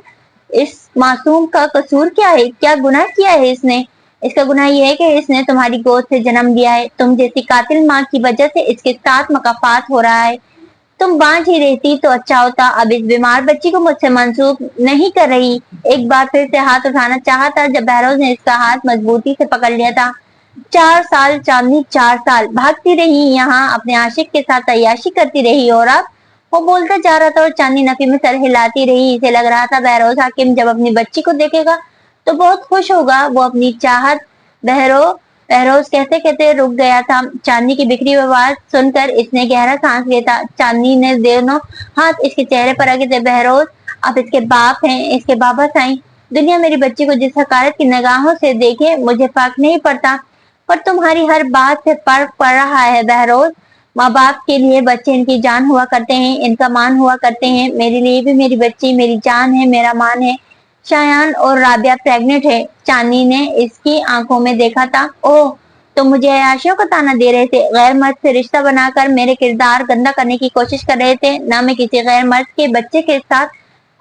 इस मासूम का कसूर क्या है? क्या गुनाह किया है इसने? इसका गुनाह यह है कि इसने तुम्हारी गोद से जन्म लिया है। तुम जैसी कातिल माँ की वजह से इसके साथ मकाफात हो रहा है। तुम बांझ ही रहती तो अच्छा होता। अब इस बीमार बच्ची को मुझसे मंसूब नहीं कर रही। एक बार फिर से हाथ उठाना चाहा था जब बहरोज ने इसका हाथ मजबूती से पकड़ लिया था। 4 साल चांदनी, 4 साल भागती रही यहाँ, अपने आशिक के साथ अय्याशी करती रही। और अब वो बोलता जा रहा था और चांदनी नफी में सर हिलाती रही। इसे लग रहा था बहरोज हाकिम जब अपनी बच्ची को देखेगा तो बहुत खुश होगा। वो अपनी चाहत बहरो बहरोज कहते कहते रुक गया था। चांदनी की बिखरी हुई आवाज सुनकर इसने गहरा सांस लिया था। चांदनी ने दोनों हाथ इसके चेहरे पर रखे थे। बहरोज, आप इसके बाप हैं, इसके बाबा साईं। दुनिया मेरी बच्ची को जिस हकारत की निगाहों से देखे मुझे फर्क नहीं पड़ता, पर तुम्हारी हर बात से फर्क पड़ रहा है बहरोज। माँ बाप के लिए बच्चे इनकी जान हुआ करते हैं, इनका मान हुआ करते हैं। मेरे लिए भी मेरी बच्ची मेरी जान है, मेरा मान है। शायान और राबिया प्रेग्नेंट है। चांदनी ने इसकी आंखों में देखा था। ओह, तो मुझे अयाशियों का ताना दे रहे थे, गैर मर्द से रिश्ता बनाकर मेरे किरदार गंदा करने की कोशिश कर रहे थे, ना मैं किसी गैर मर्द के बच्चे के साथ।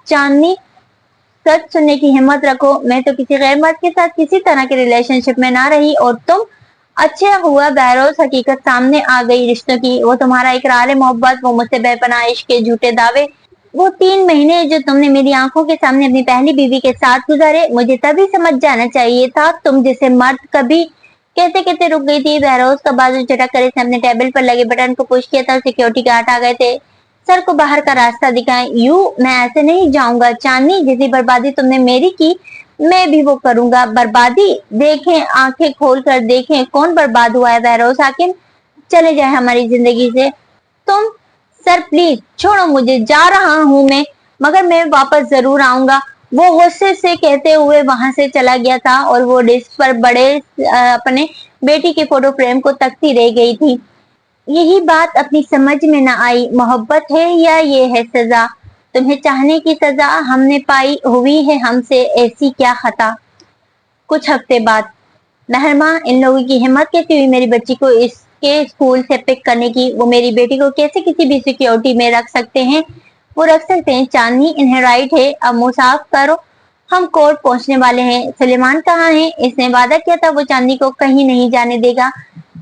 चांदनी, सच सुनने की हिम्मत रखो, मैं तो किसी गैर मर्द के साथ किसी तरह के रिलेशनशिप में ना रही। और तुम? अच्छा हुआ बहरोज हकीकत सामने आ गई रिश्तों की। वो तुम्हारा इकरार मोहब्बत, वो मुझसे बेपनाह इश्क के झूठे दावे, वो 3 महीने जो तुमने मेरी आंखों के सामने अपनी पहली बीवी के साथ गुजारे, मुझे तभी समझ जाना चाहिए था तुम जैसे मर्द कभी। कहते कहते रुक गई थी। बहरोज का बाजू झटक कर इसने अपने टेबल पर लगे बटन को पुश किया था। सिक्योरिटी गार्ड आ गए थे। सर को बाहर का रास्ता दिखाएं। मैं ऐसे नहीं जाऊंगा। चांदनी, जैसी बर्बादी तुमने मेरी की मैं भी वो करूंगा। बर्बादी? देखें, आंखें खोल कर देखें, कौन बर्बाद हुआ है बहरोज हाकिम? चले जाए हमारी जिंदगी से। तुम? सर प्लीज छोड़ो मुझे, जा रहा हूँ मैं, मगर मैं वापस जरूर आऊंगा। वो गुस्से से कहते हुए वहां से चला गया था और वो डेस्क पर बड़े अपने बेटी के फोटो फ्रेम को तकती रह गई थी। यही बात अपनी समझ में न आई, मोहब्बत है या ये है सजा? तुम्हें चाहने की सजा हमने पाई, हुई है हमसे ऐसी क्या खता? कुछ हफ्ते बाद, महरमा, इन लोगों की हिम्मत कैसी हुई मेरी बच्ची को इसके स्कूल से पिक करने की? वो मेरी बेटी को कैसे किसी भी सिक्योरिटी में रख सकते हैं? वो रख सकते हैं चांदनी, इन्हें राइट है। अब मुंह साफ करो, हम कोर्ट पहुंचने वाले हैं। सुलेमान कहाँ है? इसने वादा किया था वो चांदनी को कहीं नहीं जाने देगा।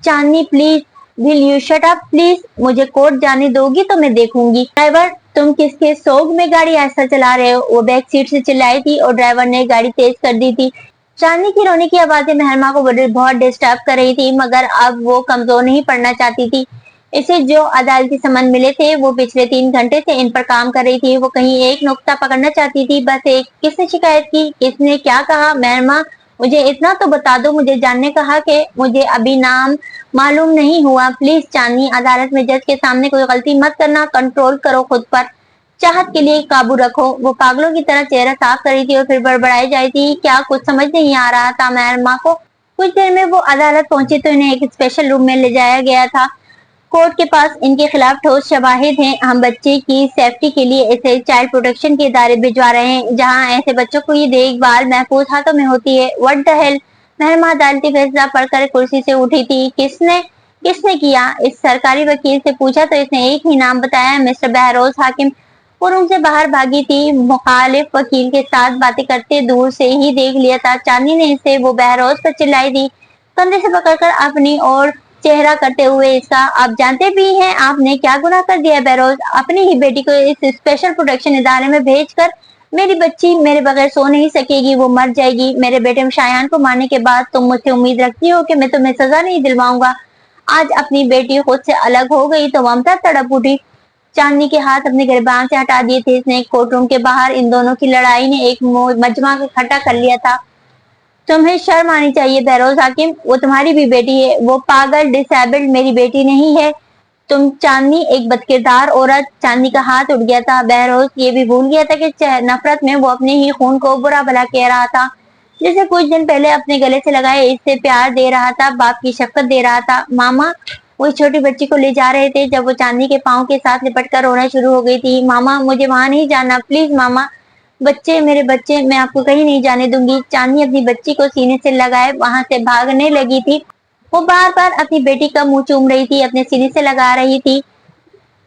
Chandni please, will you shut up please? मुझे कोर्ट जाने दोगी तो मैं देखूंगी। ड्राइवर, तुम किसके सोग में गाड़ी ऐसा चला रहे हो? वो बैक सीट से चिल्लाई थी और ड्राइवर ने गाड़ी तेज कर दी थी। चांदनी की रोने की आवाजें महरमा को बहुत डिस्टर्ब कर रही थी, मगर अब वो कमजोर नहीं पड़ना चाहती थी। इसे जो अदालती समन मिले थे वो पिछले 3 घंटे से इन पर काम कर रही थी। वो कहीं एक नुक्ता पकड़ना चाहती थी, बस एक। किसने शिकायत की? किसने क्या कहा? महरमा, मुझे इतना तो बता दो, मुझे जानने कहा कि मुझे अभी नाम मालूम नहीं हुआ। प्लीज चांदनी, अदालत में जज के सामने कोई गलती मत करना, कंट्रोल करो खुद पर, चाहत के लिए काबू रखो। वो पागलों की तरह चेहरा साफ कर रही थी और फिर बड़बड़ाई जाती थी। क्या कुछ समझ नहीं आ रहा था महरमा को। कुछ देर में वो अदालत पहुंची तो इन्हें एक स्पेशल रूम में ले जाया गया था। कोर्ट के पास इनके खिलाफ ठोस शवाहिद हैं। हम बच्चे की सेफ्टी के लिए इसे चाइल्ड प्रोटेक्शन के इदारे भिजवा रहे हैं, जहां ऐसे बच्चों को ये देखभाल महफूज हाथों में होती है। What the hell? महरमा अदालती फैसला पढ़कर कुर्सी से उठी थी। किसने किसने किया? इस सरकारी वकील से पूछा तो इसने एक ही नाम बताया, मिस्टर बहरोज हाकिम। वो रूम से बाहर भागी थी। मुखालिफ वकील के साथ बातें करते दूर से ही देख लिया था। चांदनी ने इसे वो बहरोज पर चिल्लाई थी, कंधे से पकड़कर अपनी ओर चेहरा करते हुए इसका। आप जानते भी हैं आपने क्या गुनाह कर दिया बहरोज? अपनी ही बेटी को इस स्पेशल प्रोटेक्शन इदारे में भेजकर मेरी बच्ची मेरे बगैर सो नहीं सकेगी, वो मर जाएगी। मेरे बेटे शायान को मारने के बाद तुम मुझसे उम्मीद रखती हो कि मैं तुम्हें सजा नहीं दिलवाऊंगा। आज अपनी बेटी खुद से अलग हो गई तो ममता तड़प उठी। चांदनी के हाथ अपने गिरबान से हटा दिए थे इसने। कोर्ट रूम के बाहर इन दोनों की लड़ाई ने एक मजमा इकट्ठा कर लिया था। तुम्हें शर्म आनी चाहिए बहरोज हाकिम, वो तुम्हारी भी बेटी है, वो पागल डिसेबल्ड मेरी बेटी नहीं है। तुम चांदनी एक बदकिरदार औरत। चांदनी का हाथ उठ गया था। बहरोज ये भी भूल गया था कि नफरत में वो अपने ही खून को बुरा भला कह रहा था, जिसे कुछ दिन पहले अपने गले से लगाए इससे प्यार दे रहा था, बाप की शफकत दे रहा था। मामा वो छोटी बच्ची को ले जा रहे थे जब वो चांदनी के पाँव के साथ लिपट कर रोना शुरू हो गई थी। मामा मुझे वहां नहीं जाना, प्लीज मामा, बच्चे मेरे बच्चे, मैं आपको कहीं नहीं जाने दूंगी। चांदनी अपनी बच्ची को सीने से लगाए वहां से भागने लगी थी। वो बार बार अपनी बेटी का मुंह चूम रही थी, अपने सीने से लगा रही थी।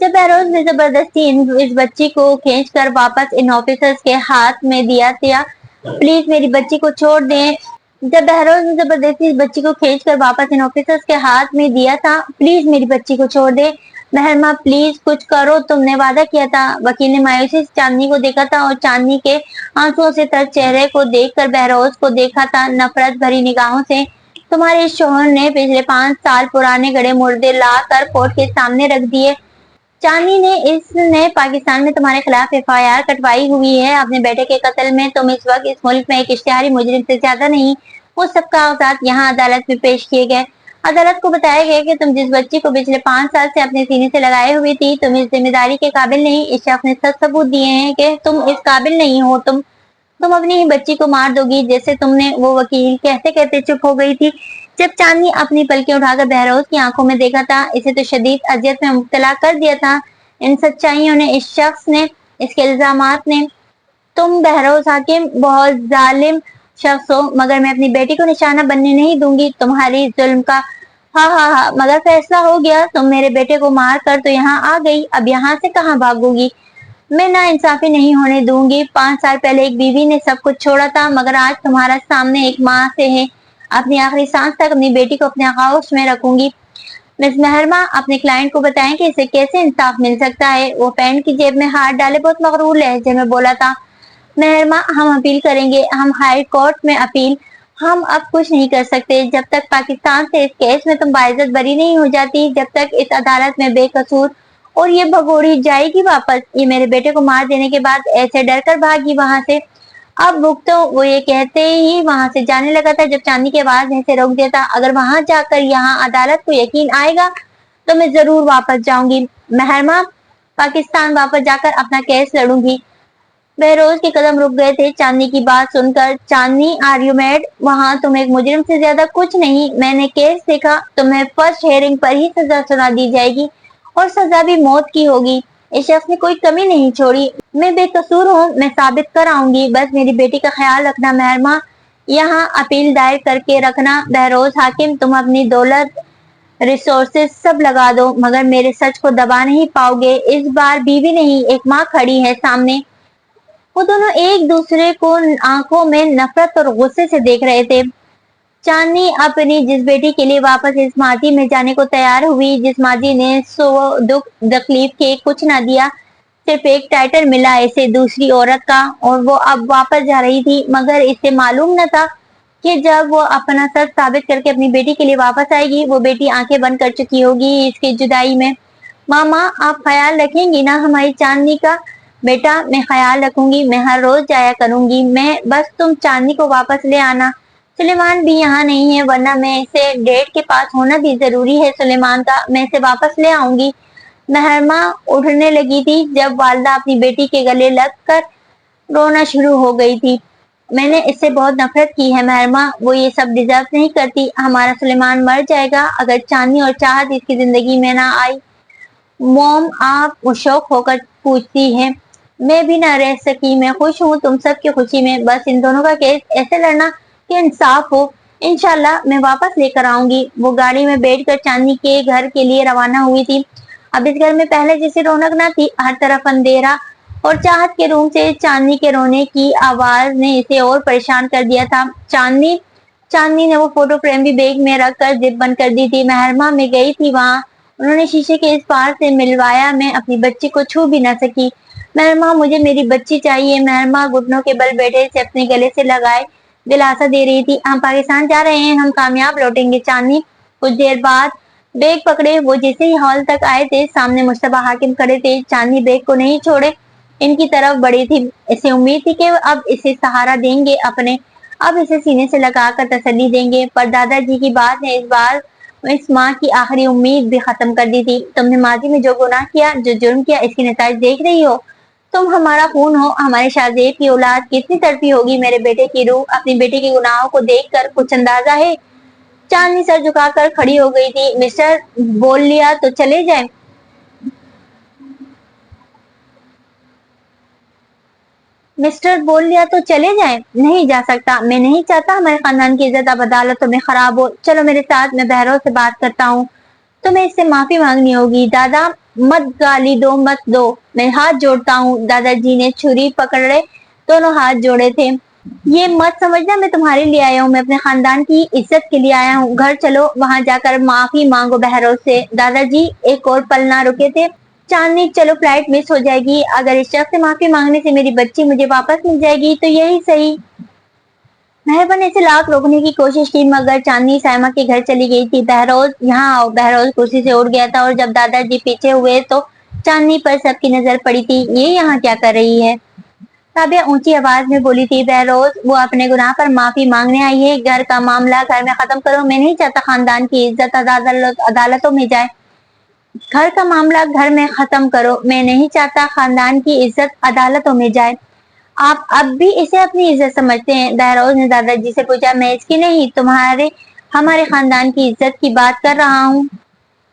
जब बहरोज ने जबरदस्ती इस बच्ची को खींच कर वापस इन ऑफिसर्स के हाथ में दिया था, प्लीज मेरी बच्ची को छोड़ दें। जब बहरोज ने जबरदस्ती इस बच्ची को खींच कर वापस इन ऑफिसर्स के हाथ में दिया था, प्लीज मेरी बच्ची को छोड़ दे महरमा, प्लीज कुछ करो, तुमने वादा किया था। वकील ने मायूसी से चांदनी को देखा था और चांदनी के आंसुओं से तर चेहरे को देखकर बहरोज को देखा था नफरत भरी निगाहों से। तुम्हारे शोहर ने पिछले 5 साल पुराने गड़े मुर्दे ला कर कोर्ट के सामने रख दिए। चांदनी ने इसने पाकिस्तान में तुम्हारे खिलाफ एफआईआर कटवाई हुई है अपने बेटे के कत्ल में। तुम इस वक्त इस मुल्क में एक इश्तिहारी मुजरिम से ज्यादा नहीं। वो सब कागजात यहाँ अदालत में पेश किए गए। अदालत को बताया गया कि तुम जिस बच्ची को पिछले 5 साल से अपने सीने से लगाए हुई थी, तुम इस जिम्मेदारी के काबिल नहीं। इस शख्स ने सच सबूत दिए हैं कि तुम इस काबिल नहीं हो। तुम अपनी ही बच्ची को मार दोगी जैसे तुमने। वो वकील कहते कहते चुप हो गई थी जब चांदनी अपनी पलकें उठाकर बहरोज की आंखों में देखा था। इसे तो शदीद अजियत में मुब्तला कर दिया था इन सच्चाइयों ने, इस शख्स ने, इसके इल्जामात ने। तुम बहरोज हाकिम बहुत जालिम शख्स हो, मगर मैं अपनी बेटी को निशाना बनने नहीं दूंगी तुम्हारी जुल्म का। हाँ हाँ हाँ, मगर फैसला हो गया। तुम मेरे बेटे को मार कर तो यहाँ आ गई, अब यहाँ से कहाँ भागोगी। मैं ना इंसाफी नहीं होने दूंगी। 5 साल पहले एक बीवी ने सब कुछ छोड़ा था, मगर आज तुम्हारा सामने एक माँ से है। अपनी आखिरी सांस तक अपनी बेटी को अपने आगोश में रखूंगी। मिस मेहरमा अपने क्लाइंट को बताएं कि इसे कैसे इंसाफ मिल सकता है। वो पैंट की जेब में हाथ डाले बहुत मगरूर लहजे में बोला था। मेहरमा हम अपील करेंगे, हम हाई कोर्ट में अपील। हम अब कुछ नहीं कर सकते जब तक पाकिस्तान से इस केस में तुम बाइज्जत बरी नहीं हो जाती, जब तक इस अदालत में बेकसूर और ये भगोड़ी जाएगी वापस। ये मेरे बेटे को मार देने के बाद ऐसे डर कर भागी वहां से। अब भुगतो। वो ये कहते ही वहां से जाने लगा था जब चांदनी की आवाज ने इसे रोक दिया था। अगर वहां जाकर यहाँ अदालत को यकीन आएगा तो मैं जरूर वापस जाऊंगी मेहरमा, पाकिस्तान वापस जाकर अपना केस लड़ूंगी। बहरोज के कदम रुक गए थे चांदनी की बात सुनकर। चांदनी आर यू मैड? वहां तुम एक मुजरिम से ज्यादा कुछ नहीं। मैंने केस देखा, तुम्हें फर्स्ट हेयरिंग पर ही सजा सुना दी जाएगी और सजा भी मौत की होगी। इस शख्स ने कोई कमी नहीं छोड़ी। मैं बेकसूर हूँ, मैं साबित कर आऊंगी। बस मेरी बेटी का ख्याल रखना मेहरमा, यहाँ अपील दायर करके रखना। बहरोज हाकिम तुम अपनी दौलत रिसोर्सेज सब लगा दो मगर मेरे सच को दबा नहीं पाओगे। इस बार बीवी नहीं एक माँ खड़ी है सामने। वो दोनों एक दूसरे को आंखों में नफरत और गुस्से से देख रहे थे। चांदनी अपनी जिस बेटी के लिए वापस इस माजी में जाने को तैयार हुई, जिस माजी ने सो दुख तकलीफ के कुछ ना दिया, सिर्फ एक टाइटल मिला इसे दूसरी औरत का, और वो अब वापस जा रही थी। मगर इसे मालूम न था कि जब वो अपना सच साबित करके अपनी बेटी के लिए वापस आएगी, वो बेटी आंखें बंद कर चुकी होगी इसकी जुदाई में। मामा आप ख्याल रखेंगी ना हमारी चांदनी का? बेटा मैं ख्याल रखूंगी, मैं हर रोज जाया करूंगी। मैं बस तुम चांदनी को वापस ले आना। सुलेमान भी यहाँ नहीं है, वरना मैं इसे डेट के पास होना भी जरूरी है सुलेमान का। मैं इसे वापस ले आऊंगी। मेहरमा उठने लगी थी जब वालदा अपनी बेटी के गले लग कर रोना शुरू हो गई थी। मैंने इससे बहुत नफरत की है मेहरमा, वो ये सब डिजर्व नहीं करती। हमारा सुलेमान मर जाएगा अगर चांदनी और चाहत इसकी जिंदगी में ना आई। मॉम आप शौक होकर पूछती है। मैं भी ना रह सकी, मैं खुश हूँ तुम सब की खुशी में। बस इन दोनों का केस ऐसे लड़ना कि इंसाफ हो। इंशाल्लाह मैं वापस लेकर आऊंगी। वो गाड़ी में बैठकर चांदनी के घर के लिए रवाना हुई थी। अब इस घर में पहले जैसी रौनक न थी, हर तरफ अंधेरा, और चाहत के रूम से चांदनी के रोने की आवाज ने इसे और परेशान कर दिया था। चांदनी ने वो फोटो फ्रेम भी बैग में रखकर जिप बंद कर दी थी। मेहरमा में गई थी वहां, उन्होंने शीशे के इस पार से मिलवाया। मैं अपनी बच्ची को छू भी न सकी। मेहरमा मुझे मेरी बच्ची चाहिए। मेहरमा घुटनों के बल बैठे से अपने गले से लगाए दिलासा दे रही थी। हम पाकिस्तान जा रहे हैं, हम कामयाब लौटेंगे चांदनी। कुछ देर बाद बैग पकड़े वो जैसे ही हॉल तक आए थे, सामने मुश्तबा हाकिम खड़े थे। चांदनी बैग को नहीं छोड़े इनकी तरफ बढ़ी थी। इसे उम्मीद थी कि अब इसे सहारा देंगे अपने, अब इसे सीने से लगाकर तसल्ली देंगे, पर दादाजी की बात ने इस बार इस माँ की आखिरी उम्मीद भी खत्म कर दी थी। तुमने माजी में जो गुनाह किया, जो जुर्म किया, इसकी नताज देख रही हो। तुम हमारा खून हो, हमारे शाहजेब की औलाद कितनी तड़पी होगी। मेरे बेटे की रूह अपनी बेटी के गुनाहों को देखकर कुछ अंदाजा है। चांदनी सर झुकाकर खड़ी हो गई थी। मिस्टर, बोल लिया तो चले जाए। मिस्टर, बोल लिया तो चले जाए। नहीं जा सकता, मैं नहीं चाहता हमारे खानदान की इज्जत अब अदालतों में खराब हो। चलो मेरे साथ, मैं बहरों से बात करता हूँ। तुम्हें इससे माफी मांगनी होगी। दादा, मत गाली दो, मत दो, मैं हाथ जोड़ता हूँ। दादाजी ने छुरी पकड़े दोनों हाथ जोड़े थे। ये मत समझना मैं तुम्हारे लिए आया हूँ, मैं अपने खानदान की इज्जत के लिए आया हूँ। घर चलो, वहां जाकर माफी मांगो बहरों से। दादाजी एक और पल ना रुके थे। चांदनी, चलो फ्लाइट मिस हो जाएगी, अगर इस शख्स से माफी मांगने से मेरी बच्ची मुझे वापस मिल जाएगी तो यही सही। मेहरबा ने इसे लाख रोकने की कोशिश की, मगर चांदनी साइमा के घर चली गई थी। बहरोज, यहाँ आओ। बहरोज कुर्सी से उठ गया था और जब दादाजी पीछे हुए तो चांदनी पर सबकी नजर पड़ी थी। ये यहाँ क्या कर रही है? राबिया ऊंची आवाज में बोली थी। बहरोज, वो अपने गुनाह पर माफी मांगने आई है। घर का मामला घर में खत्म करो, मैं नहीं चाहता खानदान की इज्जत अदालतों में जाए। घर का मामला घर में खत्म करो, मैं नहीं चाहता खानदान की इज्जत अदालतों में जाए। आप अब भी इसे अपनी इज्जत समझते हैं? बहरोज ने दादाजी से पूछा। मैं इसकी नहीं, तुम्हारे हमारे खानदान की इज्जत की बात कर रहा हूँ।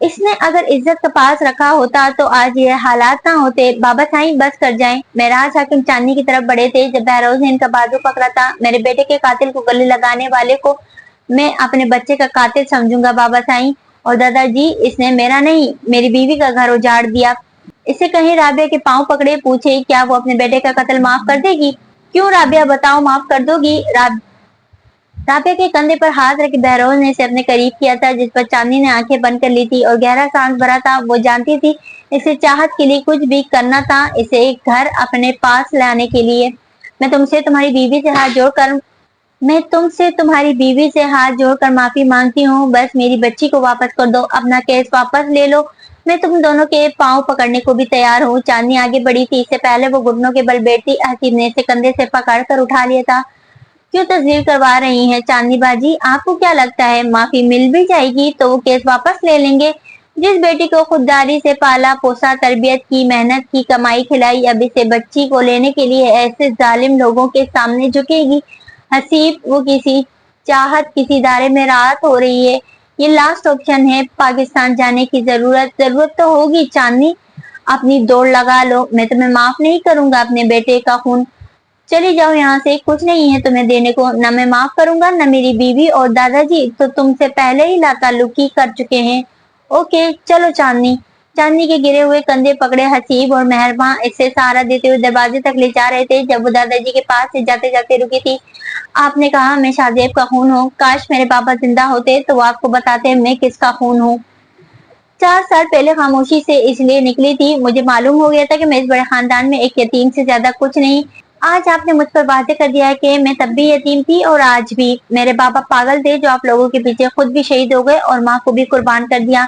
इसने अगर इज्जत का पास रखा होता तो आज ये हालात ना होते। बाबा साईं, बस कर जाएं। महराज हाकिम चांदनी की तरफ बढ़े थे जब बहरोज ने इनका बाजू पकड़ा था। मेरे बेटे के कातिल को गले लगाने वाले को मैं अपने बच्चे का कातिल समझूंगा बाबा साईं। और दादाजी, इसने मेरा नहीं, मेरी बीवी का घर उजाड़ दिया। इसे कहीं राबिया के पांव पकड़े पूछे, क्या वो अपने बेटे का कत्ल माफ कर देगी? क्यों राबिया, बताओ, माफ कर दोगी? राबिया के कंधे पर हाथ रख बहरोज ने इसे अपने करीब किया था, जिस पर चांदनी ने आंखें बंद कर ली थी और गहरा सांस भरा था। वो जानती थी इसे चाहत के लिए कुछ भी करना था, इसे एक घर अपने पास लाने के लिए। मैं तुमसे तुम्हारी बीवी से हाथ जोड़कर मैं तुमसे तुम्हारी बीवी से हाथ जोड़कर माफी मांगती हूँ। बस मेरी बच्ची को वापस कर दो, अपना केस वापस ले लो। मैं तुम दोनों के पांव पकड़ने को भी तैयार हूँ। चांदनी आगे बढ़ी थी। इससे पहले वो घुटनों के बल बैठती, हसीब ने इसे कंधे से पकड़ कर उठा लिया था। क्यों तस्वीर करवा रही हैं चांदनी बाजी? आपको क्या लगता है माफी मिल भी जाएगी तो वो केस वापस ले लेंगे? जिस बेटी को खुददारी से पाला पोसा, तरबियत की, मेहनत की, कमाई खिलाई, अब इसे बच्ची को लेने के लिए ऐसे जालिम लोगों के सामने झुकेगी? हसीब, वो किसी चाहत किसी दायरे में राहत हो रही है। ये लास्ट ऑप्शन है, पाकिस्तान जाने की जरूरत तो होगी। चांदनी, अपनी दौड़ लगा लो, मैं तुम्हें माफ नहीं करूंगा अपने बेटे का खून। चली जाओ यहाँ से, कुछ नहीं है तुम्हें देने को। न मैं माफ करूंगा, न मेरी बीवी और दादाजी तो तुमसे पहले ही लाताल्लुकी कर चुके हैं। ओके, चलो। चांदनी चांदनी के गिरे हुए कंधे पकड़े हसीब और मेहरबा इसे सहारा देते हुए दरवाजे तक ले जा रहे थे जब वो दादाजी के पास से जाते जाते रुकी थी। आपने कहा मैं शाहजेब का खून हूँ। काश मेरे पापा जिंदा होते तो वो आपको बताते मैं किसका खून हूँ। 4 साल पहले खामोशी से इसलिए निकली थी, मुझे मालूम हो गया था कि मैं इस बड़े खानदान में एक यतीम से ज्यादा कुछ नहीं। आज आपने मुझ पर वादे कर दिया है कि मैं तब भी यतीम थी और आज भी। मेरे पापा पागल थे जो आप लोगों के पीछे खुद भी शहीद हो गए और माँ को भी कुर्बान कर दिया।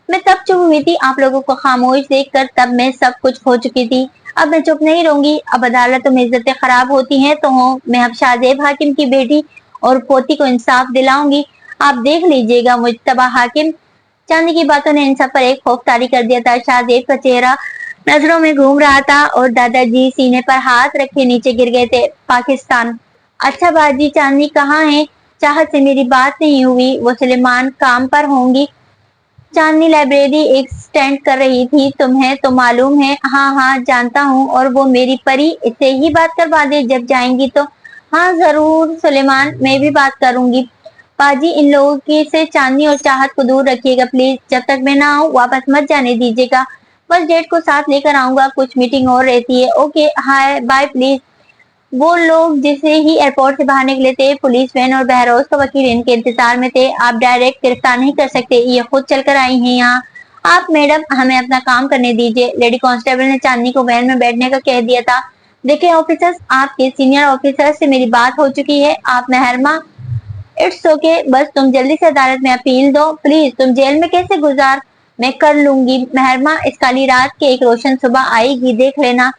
मैं तब चुप हुई थी आप लोगों को खामोश देखकर, तब मैं सब कुछ खो चुकी थी। अब मैं चुप नहीं रहूंगी। अब अदालतों में इज्जतें खराब होती हैं तो हो, मैं अब शाहजेब हाकिम की बेटी और पोती को इंसाफ दिलाऊंगी। आप देख लीजिएगा मुज्तबा हाकिम। चांदी की बातों ने इन सब पर एक खौफ तारी कर दिया था। शाहजेब का चेहरा नजरों में घूम रहा था और दादाजी सीने पर हाथ रखे नीचे गिर गए थे। पाकिस्तान? अच्छा बाजी, चांदनी कहाँ है? चाहत से मेरी बात नहीं हुई, वो सुलेमान काम पर होंगी। चांदनी लाइब्रेरी एक्सटेंड कर रही थी। तुम्हें तो मालूम है? हाँ हाँ जानता हूँ, और वो मेरी परी, इससे ही बात करवा दे जब जाएंगी तो। हाँ जरूर सुलेमान, मैं भी बात करूंगी। बाजी, इन लोगों की से चांदनी और चाहत को दूर रखिएगा प्लीज। जब तक मैं ना आऊँ वापस मत जाने दीजिएगा। बस डेट को साथ लेकर आऊंगा, कुछ मीटिंग और रहती है। Okay, hi bye please. वो लोग जैसे ही एयरपोर्ट से बाहर निकले थे, पुलिस वैन और बहरोज का वकील इनके इंतजार में थे। आप डायरेक्ट गिरफ्तार नहीं कर सकते, ये खुद चलकर आई हैं यहाँ। आप मैडम, हमें अपना काम करने दीजिए। लेडी कांस्टेबल ने चांदनी को वैन में बैठने का कह दिया था। देखिए ऑफिसर्स, आपके सीनियर ऑफिसर से मेरी बात हो चुकी है। आप मेहरमा इट्स ओके, बस तुम जल्दी से अदालत में अपील दो प्लीज। तुम जेल में कैसे गुजार, मैं कर लूंगी मेहरमा। इस काली रात की एक रोशन सुबह आएगी, देख लेना।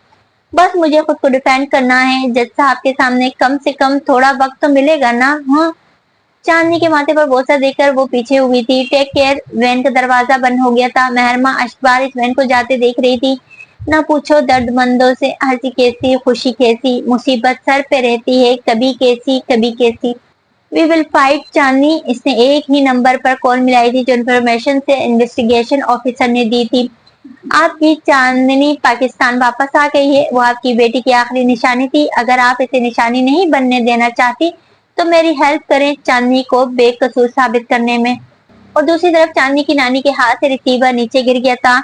बस मुझे खुद को डिफेंड करना है। जज साहब के सामने कम से कम थोड़ा वक्त तो मिलेगा ना। हाँ। चांदनी के माथे पर बोसा देकर वो पीछे हुई थी। Take care. वैन का दरवाजा बंद हो गया था। मेहरमा अशबार इस वैन को जाते देख रही थी। ना पूछो दर्दमंदों से, हंसी कैसी खुशी कैसी, मुसीबत सर पे रहती है, कभी कैसी कभी कैसी। वी विल फाइट चांदनी। इसने एक ही नंबर पर कॉल मिलाई थी जो इन्फॉर्मेशन से इन्वेस्टिगेशन ऑफिसर ने दी थी। आपकी चांदनी पाकिस्तान वापस आ गई है। वो आपकी बेटी की आखिरी निशानी थी। अगर आप इसे निशानी नहीं बनने देना चाहती तो मेरी हेल्प करें चांदनी को बेकसूर साबित करने में। और दूसरी तरफ चांदनी की नानी के हाथ से रिसीवर नीचे गिर गया था।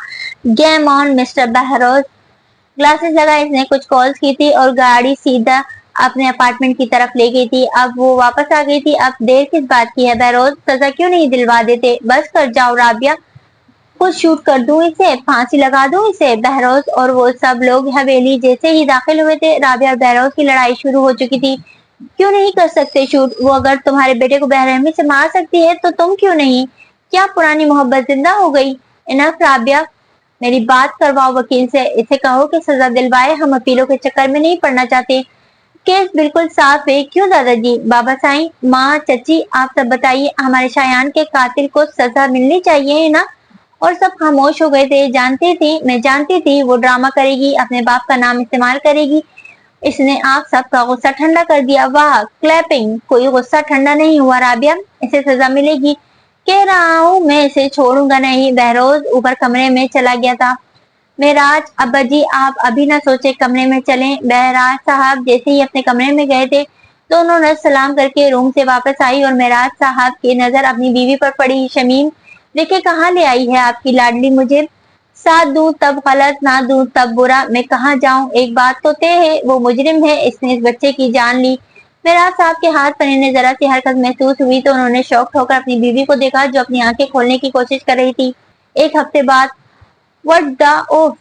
Game on mister Behroz. Glasses लगा इसने कुछ कॉल्स की थी और गाड़ी सीधा अपने अपार्टमेंट की तरफ ले गई थी। अब वो वापस आ गई थी। अब देर किस बात की है बहरोज, सजा क्यों नहीं दिलवा देते? बस कर जाओ राबिया, खुद शूट कर दूं इसे, फांसी लगा दूं इसे। बहरोज और वो सब लोग हवेली जैसे ही दाखिल हुए थे, राबिया और बहरोज की लड़ाई शुरू हो चुकी थी। क्यों नहीं कर सकते शूट? वो अगर तुम्हारे बेटे को बेरहमी से मार सकती है तो तुम क्यों नहीं? क्या पुरानी मोहब्बत जिंदा हो गई? इनफ राबिया, मेरी बात करवाओ वकील से। इसे कहो कि सजा दिलवाए, हम अपीलों के चक्कर में नहीं पड़ना चाहते। केस बिल्कुल साफ है। क्यों दादाजी? बाबा साईं, माँ, चची, आप सब बताइए। हमारे शायान के कातिल को सजा मिलनी चाहिए ना। और सब खामोश हो गए थे। जानती थी, मैं जानती थी वो ड्रामा करेगी, अपने बाप का नाम इस्तेमाल करेगी। इसने आप सबका गुस्सा ठंडा कर दिया। वाह, क्लैपिंग। कोई गुस्सा ठंडा नहीं हुआ राबिया, इसे सजा मिलेगी। कह रहा हूँ मैं इसे छोड़ूंगा नहीं। बहरोज ऊपर कमरे में चला गया था। मेराज, अब्बा जी आप अभी ना सोचे, कमरे में चलें। बहराज साहब जैसे ही अपने कमरे में गए थे, दोनों नर्स सलाम करके रूम से वापस आई और मेराज साहब की नजर अपनी बीवी पर पड़ी। शमीम, देखे कहाँ ले आई है आपकी लाडली मुझे। साथ दूं तब गलत, ना दूं तब बुरा। मैं कहाँ जाऊं? एक बात तो तय है, वो मुजरिम है, इसने इस बच्चे की जान ली। मेराज साहब के हाथ पर इन्हें जरा सी हरकत महसूस हुई तो उन्होंने शौक होकर अपनी बीवी को देखा जो अपनी आंखें खोलने की कोशिश कर रही थी। एक हफ्ते बाद, व्हाट द ओफ।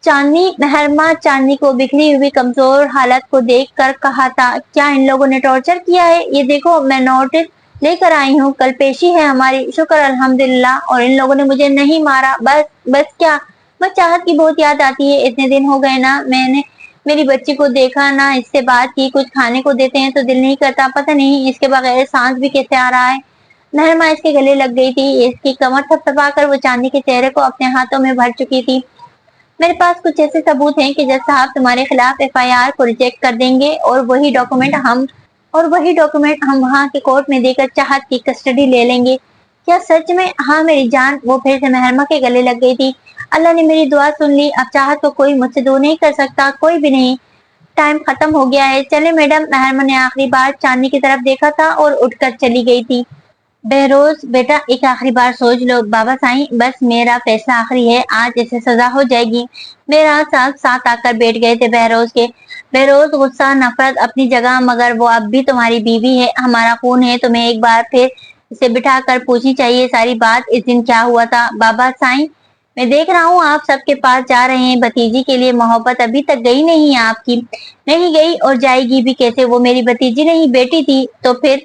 चांदनी, मेहरमा चांदनी को बिखरी हुई कमजोर हालत को देखकर कहा था, क्या इन लोगों ने टॉर्चर किया है? ये देखो मैं नोटिस लेकर आई हूँ, कल पेशी है हमारी। शुक्र अल्हम्दुलिल्लाह। और इन लोगों ने मुझे नहीं मारा। बस बस क्या? बस चाहत की बहुत याद आती है। इतने दिन हो गए ना मैंने मेरी बच्ची को देखा, ना इससे बात की। कुछ खाने को देते हैं तो दिल नहीं करता। पता नहीं इसके बगैर सांस भी कैसे आ रहा है। मेहरमा इसके गले लग गई थी। इसकी कमर थपथपा कर वो चांदी के चेहरे को अपने हाथों में भर चुकी थी। मेरे पास कुछ ऐसे सबूत हैं कि जज साहब तुम्हारे खिलाफ एफआईआर को रिजेक्ट कर देंगे और वही डॉक्यूमेंट हम वहाँ के कोर्ट में देकर चाहत की कस्टडी ले लेंगे। क्या सच में? हाँ मेरी जान। वो फिर से मेहरमा के गले लग गई थी। अल्लाह ने मेरी दुआ सुन ली। अब चाहत को कोई मुझसे दूर नहीं कर सकता, कोई भी नहीं। टाइम खत्म हो गया है, चले मैडम। मेहरमा ने आखिरी बार चांदनी की तरफ देखा था और उठकर चली गई थी। बहरोज बेटा, एक आखिरी बार सोच लो। बाबा साईं, बस मेरा फैसला आखिरी है, आज इसे सजा हो जाएगी। मेरा साथ साथ आकर बैठ गए थे बहरोज के। बहरोज, गुस्सा नफरत अपनी जगह, मगर वो अब भी तुम्हारी बीवी है, हमारा खून है। तुम्हें एक बार फिर इसे बिठा कर पूछनी चाहिए सारी बात। इस दिन क्या हुआ था? बाबा साईं, मैं देख रहा हूँ आप सबके पास जा रहे हैं। भतीजी के लिए मोहब्बत अभी तक गई नहीं है आपकी। नहीं गई और जाएगी भी कैसे? वो मेरी भतीजी नहीं बेटी थी। तो फिर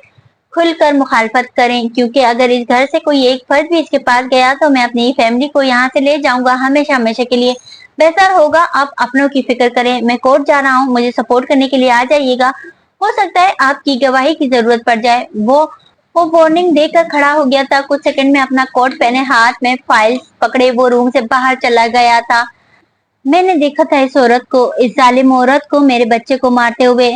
खुलकर मुखालफत करें, क्योंकि अगर इस घर से कोई एक फर्द भी इसके पास गया तो मैं अपनी फैमिली को यहाँ से ले जाऊंगा हमेशा हमेशा के लिए। बेहतर होगा आप अपनों की फिक्र करें। मैं कोर्ट जा रहा हूँ, मुझे सपोर्ट करने के लिए आ जाइएगा। हो सकता है आपकी गवाही की जरूरत पड़ जाए। वो वार्निंग देकर खड़ा हो गया था। कुछ सेकंड में अपना कोट पहने हाथ में फाइल्स पकड़े वो रूम से बाहर चला गया था। मैंने देखा था इस औरत को, इस जालिम औरत को, मेरे बच्चे को मारते हुए।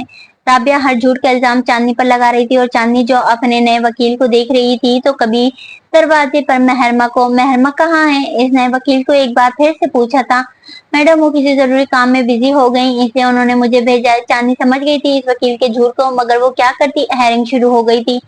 राबिया हर झूठ का इल्जाम चांदनी पर लगा रही थी और चांदनी जो अपने नए वकील को देख रही थी तो कभी दरवाजे पर मेहरमा को, मेहरमा कहाँ है, इस नए वकील को एक बार फिर से पूछा था। मैडम वो किसी जरूरी काम में बिजी हो गई, इसलिए उन्होंने मुझे भेजा है। चांदनी समझ गई थी इस वकील के झूठ को, मगर वो क्या करती, हेयरिंग शुरू हो गई थी।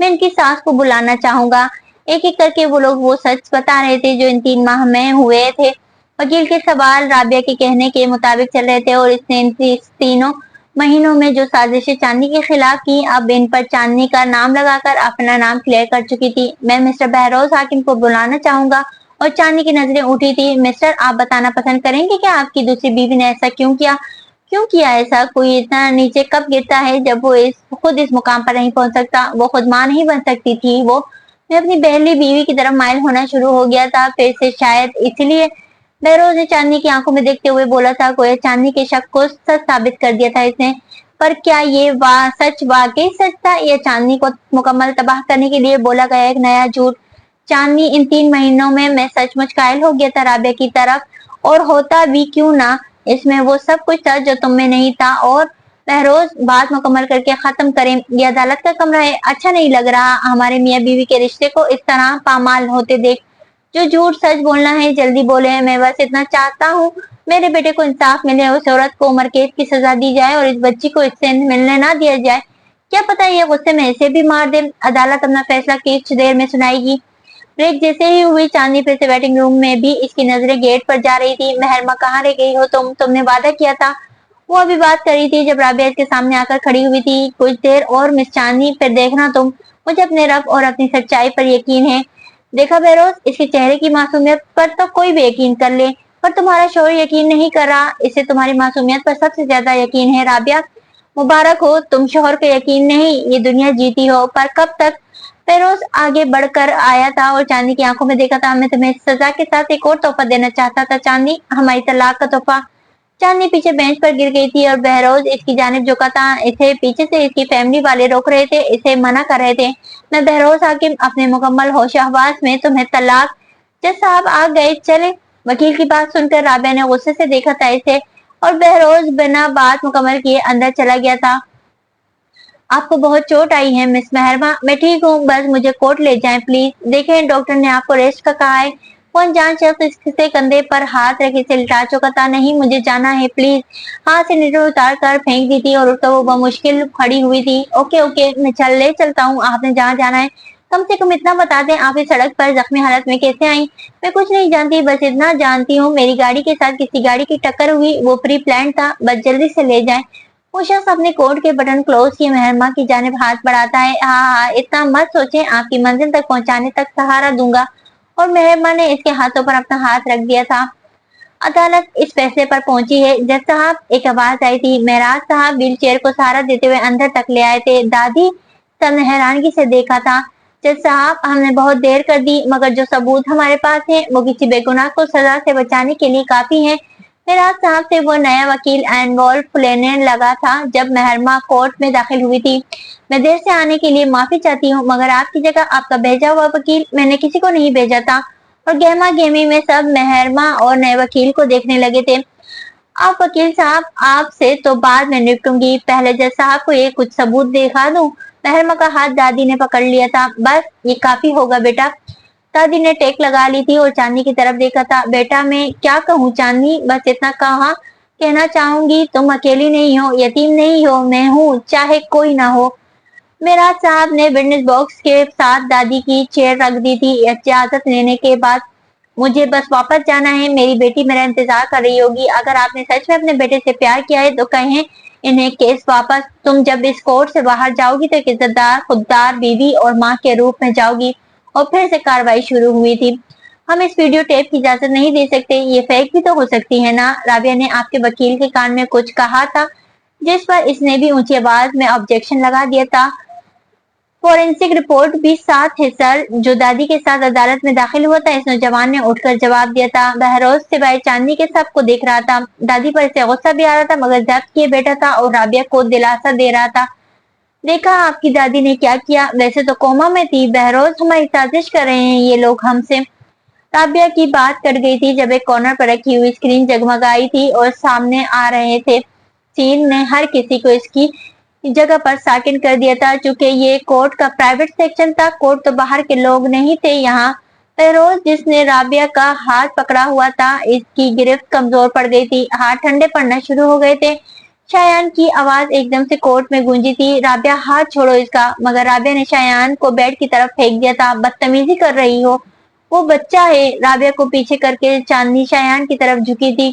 मैं इनकी सास को बुलाना चाहूंगा। एक एक करके वो लोग वो सच बता रहे थे जो इन 3 माह में हुए थे। वकील के सवाल राबिया के कहने के मुताबिक चल रहे थे और इसने इन 3 महीनों में जो साजिशें चांदनी के खिलाफ की, अब इन पर चांदनी का नाम लगाकर अपना नाम क्लियर कर चुकी थी। मैं मिस्टर बहरोज हाकिम को बुलाना चाहूंगा। और चांदनी की नजरें उठी थी। मिस्टर, आप बताना पसंद करेंगे क्या आपकी दूसरी बीवी ने ऐसा क्यों किया? क्यों किया ऐसा? कोई इतना नीचे कब गिरता है जब वो खुद इस मुकाम पर नहीं पहुंच सकता? वो खुद मां नहीं बन सकती थी वो? मैं अपनी पहली बीवी की तरफ माइल होना शुरू हो गया था फिर से, शायद इसलिए बहरोज ने चांदनी की आंखों में देखते हुए बोला था। गोया चांदनी के शक को सच साबित कर दिया था इसने। पर क्या ये सच वाकई सच था, या चांदनी को मुकम्मल तबाह करने के लिए बोला गया एक नया झूठ? चांदनी, इन 3 महीनों में मैं सचमुच कायल हो गया था राबिया की तरफ, और होता भी क्यों ना, इसमें वो सब कुछ था जो तुम में नहीं था। और बहरोज, बात मुकम्मल करके खत्म करें, ये अदालत का कमरा है, अच्छा नहीं लग रहा हमारे मियाँ बीवी के रिश्ते को इस तरह पामाल होते देख। जो झूठ सच बोलना है जल्दी बोले, मैं बस इतना चाहता हूँ मेरे बेटे को इंसाफ मिले, उस औरत को उम्र कैद की सजा दी जाए और इस बच्ची को इससे मिलने ना दिया जाए। क्या पता ये गुस्से में इसे भी मार दे। अदालत अपना फैसला कुछ देर में सुनाएगी। ब्रेक जैसे ही हुई, चांदनी फिर से वेटिंग रूम में भी इसकी नजरें गेट पर जा रही थी। मेहरमा, कहाँ रह गई हो तुमने वादा किया था। वो अभी बात कर रही थी जब राबिया के सामने आकर खड़ी हुई थी। कुछ देर और मिस चांदनी, फिर देखना तुम, मुझे अपने रब और अपनी सच्चाई पर यकीन है। देखा बहरोज, इसके चेहरे की मासूमियत पर तो कोई भी यकीन कर ले, पर तुम्हारा शोहर यकीन नहीं कर रहा। इसे तुम्हारी मासूमियत पर सबसे ज्यादा यकीन है राबिया। मुबारक हो, तुम शोहर को यकीन नहीं, ये दुनिया जीती हो। पर कब तक? फेरोज आगे बढ़कर आया था और चांदी की आंखों में देखा था। मैं तुम्हें सजा के साथ एक और तोहफा देना चाहता था चांदी, हमारी तलाक का तोहफा। चांदनी पीछे बेंच पर गिर गई थी और बहरोज इसकी जानिब झुका था। इसे पीछे से इसकी फैमिली वाले रोक रहे थे, इसे मना कर रहे थे। मैं बहरोज हाकिम अपने मुकम्मल होश हवास में तुम्हें तलाक। जज साहब आ गए, चले। वकील की बात सुनकर राबिया ने गुस्से से देखा था इसे, और बहरोज बिना बात मुकम्मल किए अंदर चला गया था। आपको बहुत चोट आई है मिस मेहरमा? मैं ठीक हूँ, बस मुझे कोर्ट ले जाएं प्लीज। देखें, डॉक्टर ने आपको रेस्ट का कहा है। वो अनजान शख्स इसके कंधे पर हाथ रख इसे लिटा चुका था। नहीं, मुझे जाना है प्लीज। हाथ से निडर उतार कर फेंक दी थी और उठकर वो बमुश्किल खड़ी हुई थी। ओके ओके, मैं ले चलता हूँ, आपने जहाँ जाना है। कम से कम इतना बता दें, आप इस सड़क पर जख्मी हालत में कैसे आई? मैं कुछ नहीं जानती, बस इतना जानती हूँ मेरी गाड़ी के साथ किसी गाड़ी की टक्कर हुई, वो प्री प्लान था, बस जल्दी से ले जाए। वो शख्स अपने कोट के बटन क्लोज किए मेहरमा की जानिब हाथ बढ़ाता है। हाँ हाँ, इतना मत सोचें, आपकी मंजिल तक पहुंचाने तक सहारा दूंगा। और मेहरमा ने इसके हाथों पर अपना हाथ रख दिया था। अदालत इस फैसले पर पहुंची है जज साहब, एक आवाज आई थी। महराज साहब व्हील चेयर को सहारा देते हुए अंदर तक ले आए थे। दादी, सबने हैरानगी से देखा था। जज साहब, हमने बहुत देर कर दी, मगर जो सबूत हमारे पास है वो किसी बेगुनाह को सजा से बचाने के लिए काफी है। महराज साहब से वो नया वकील एनवॉल्फ लेने लगा था जब मेहरमा कोर्ट में दाखिल हुई थी। मैं देर से आने के लिए माफी चाहती हूँ, मगर आपकी जगह आपका भेजा हुआ वकील, मैंने किसी को नहीं भेजा था। और गहमा गहमी में सब मेहरमा और नए वकील को देखने लगे थे। आप वकील साहब, आपसे तो बाद में निपटूंगी, पहले जज साहब को ये कुछ सबूत दिखा दूं। मेहरमा का हाथ दादी ने पकड़ लिया था। बस ये काफी होगा बेटा। दादी ने टेक लगा ली थी और चांदनी की तरफ देखा था। बेटा, मैं क्या कहूँ चांदनी, बस इतना कहना चाहूंगी, तुम अकेली नहीं हो, यतीम नहीं हो, मैं हूँ, चाहे कोई ना हो। मेराज साहब ने विटनेस बॉक्स के साथ दादी की चेयर रख दी थी। इजाजत लेने के बाद मुझे बस वापस जाना है, मेरी बेटी मेरा इंतजार कर रही होगी। अगर आपने सच में अपने बेटे से प्यार किया है तो कहें इन्हें केस वापस। तुम जब इस कोर्ट से बाहर जाओगी तो एक इज्जतदार, खुददार बीवी और माँ के रूप में जाओगी। और फिर से कार्रवाई शुरू हुई थी। हम इस वीडियो टेप की इजाजत नहीं दे सकते, ये फेक भी तो हो सकती है ना। राबिया ने आपके वकील के कान में कुछ कहा था, जिस पर इसने भी ऊंची आवाज में ऑब्जेक्शन लगा दिया था। फोरेंसिक रिपोर्ट भी साथ है सर, जो दादी के साथ अदालत में दाखिल हुआ था। इस नौजवान ने उठकर जवाब दिया था। बहरोज सिवाय चांदनी के सबको देख रहा था। दादी पर इसे गुस्सा भी आ रहा था, मगर जब्त किए बैठा था और राबिया को दिलासा दे रहा था। देखा आपकी दादी ने क्या किया, वैसे तो कोमा में थी। बहरोज, हमारी साजिश कर रहे हैं ये लोग हमसे। राबिया की बात कट गई थी जब एक कॉर्नर पर रखी हुई स्क्रीन जगमगाई थी और सामने आ रहे थे सीन ने हर किसी को इसकी जगह पर साकिन कर दिया था। चूंकि ये कोर्ट का प्राइवेट सेक्शन था, कोर्ट तो बाहर के लोग नहीं थे यहाँ। फेरोज, जिसने राबिया का हाथ पकड़ा हुआ था, इसकी गिरफ्त कमजोर पड़ गई थी, हाथ ठंडे पड़ना शुरू हो गए थे। शायान की आवाज एकदम से कोर्ट में गूंजी थी। राबिया, हाथ छोड़ो इसका। मगर राबिया ने शायान को बेड की तरफ फेंक दिया था। बदतमीजी कर रही हो, वो बच्चा है। राबिया को पीछे करके चांदनी शायान की तरफ झुकी थी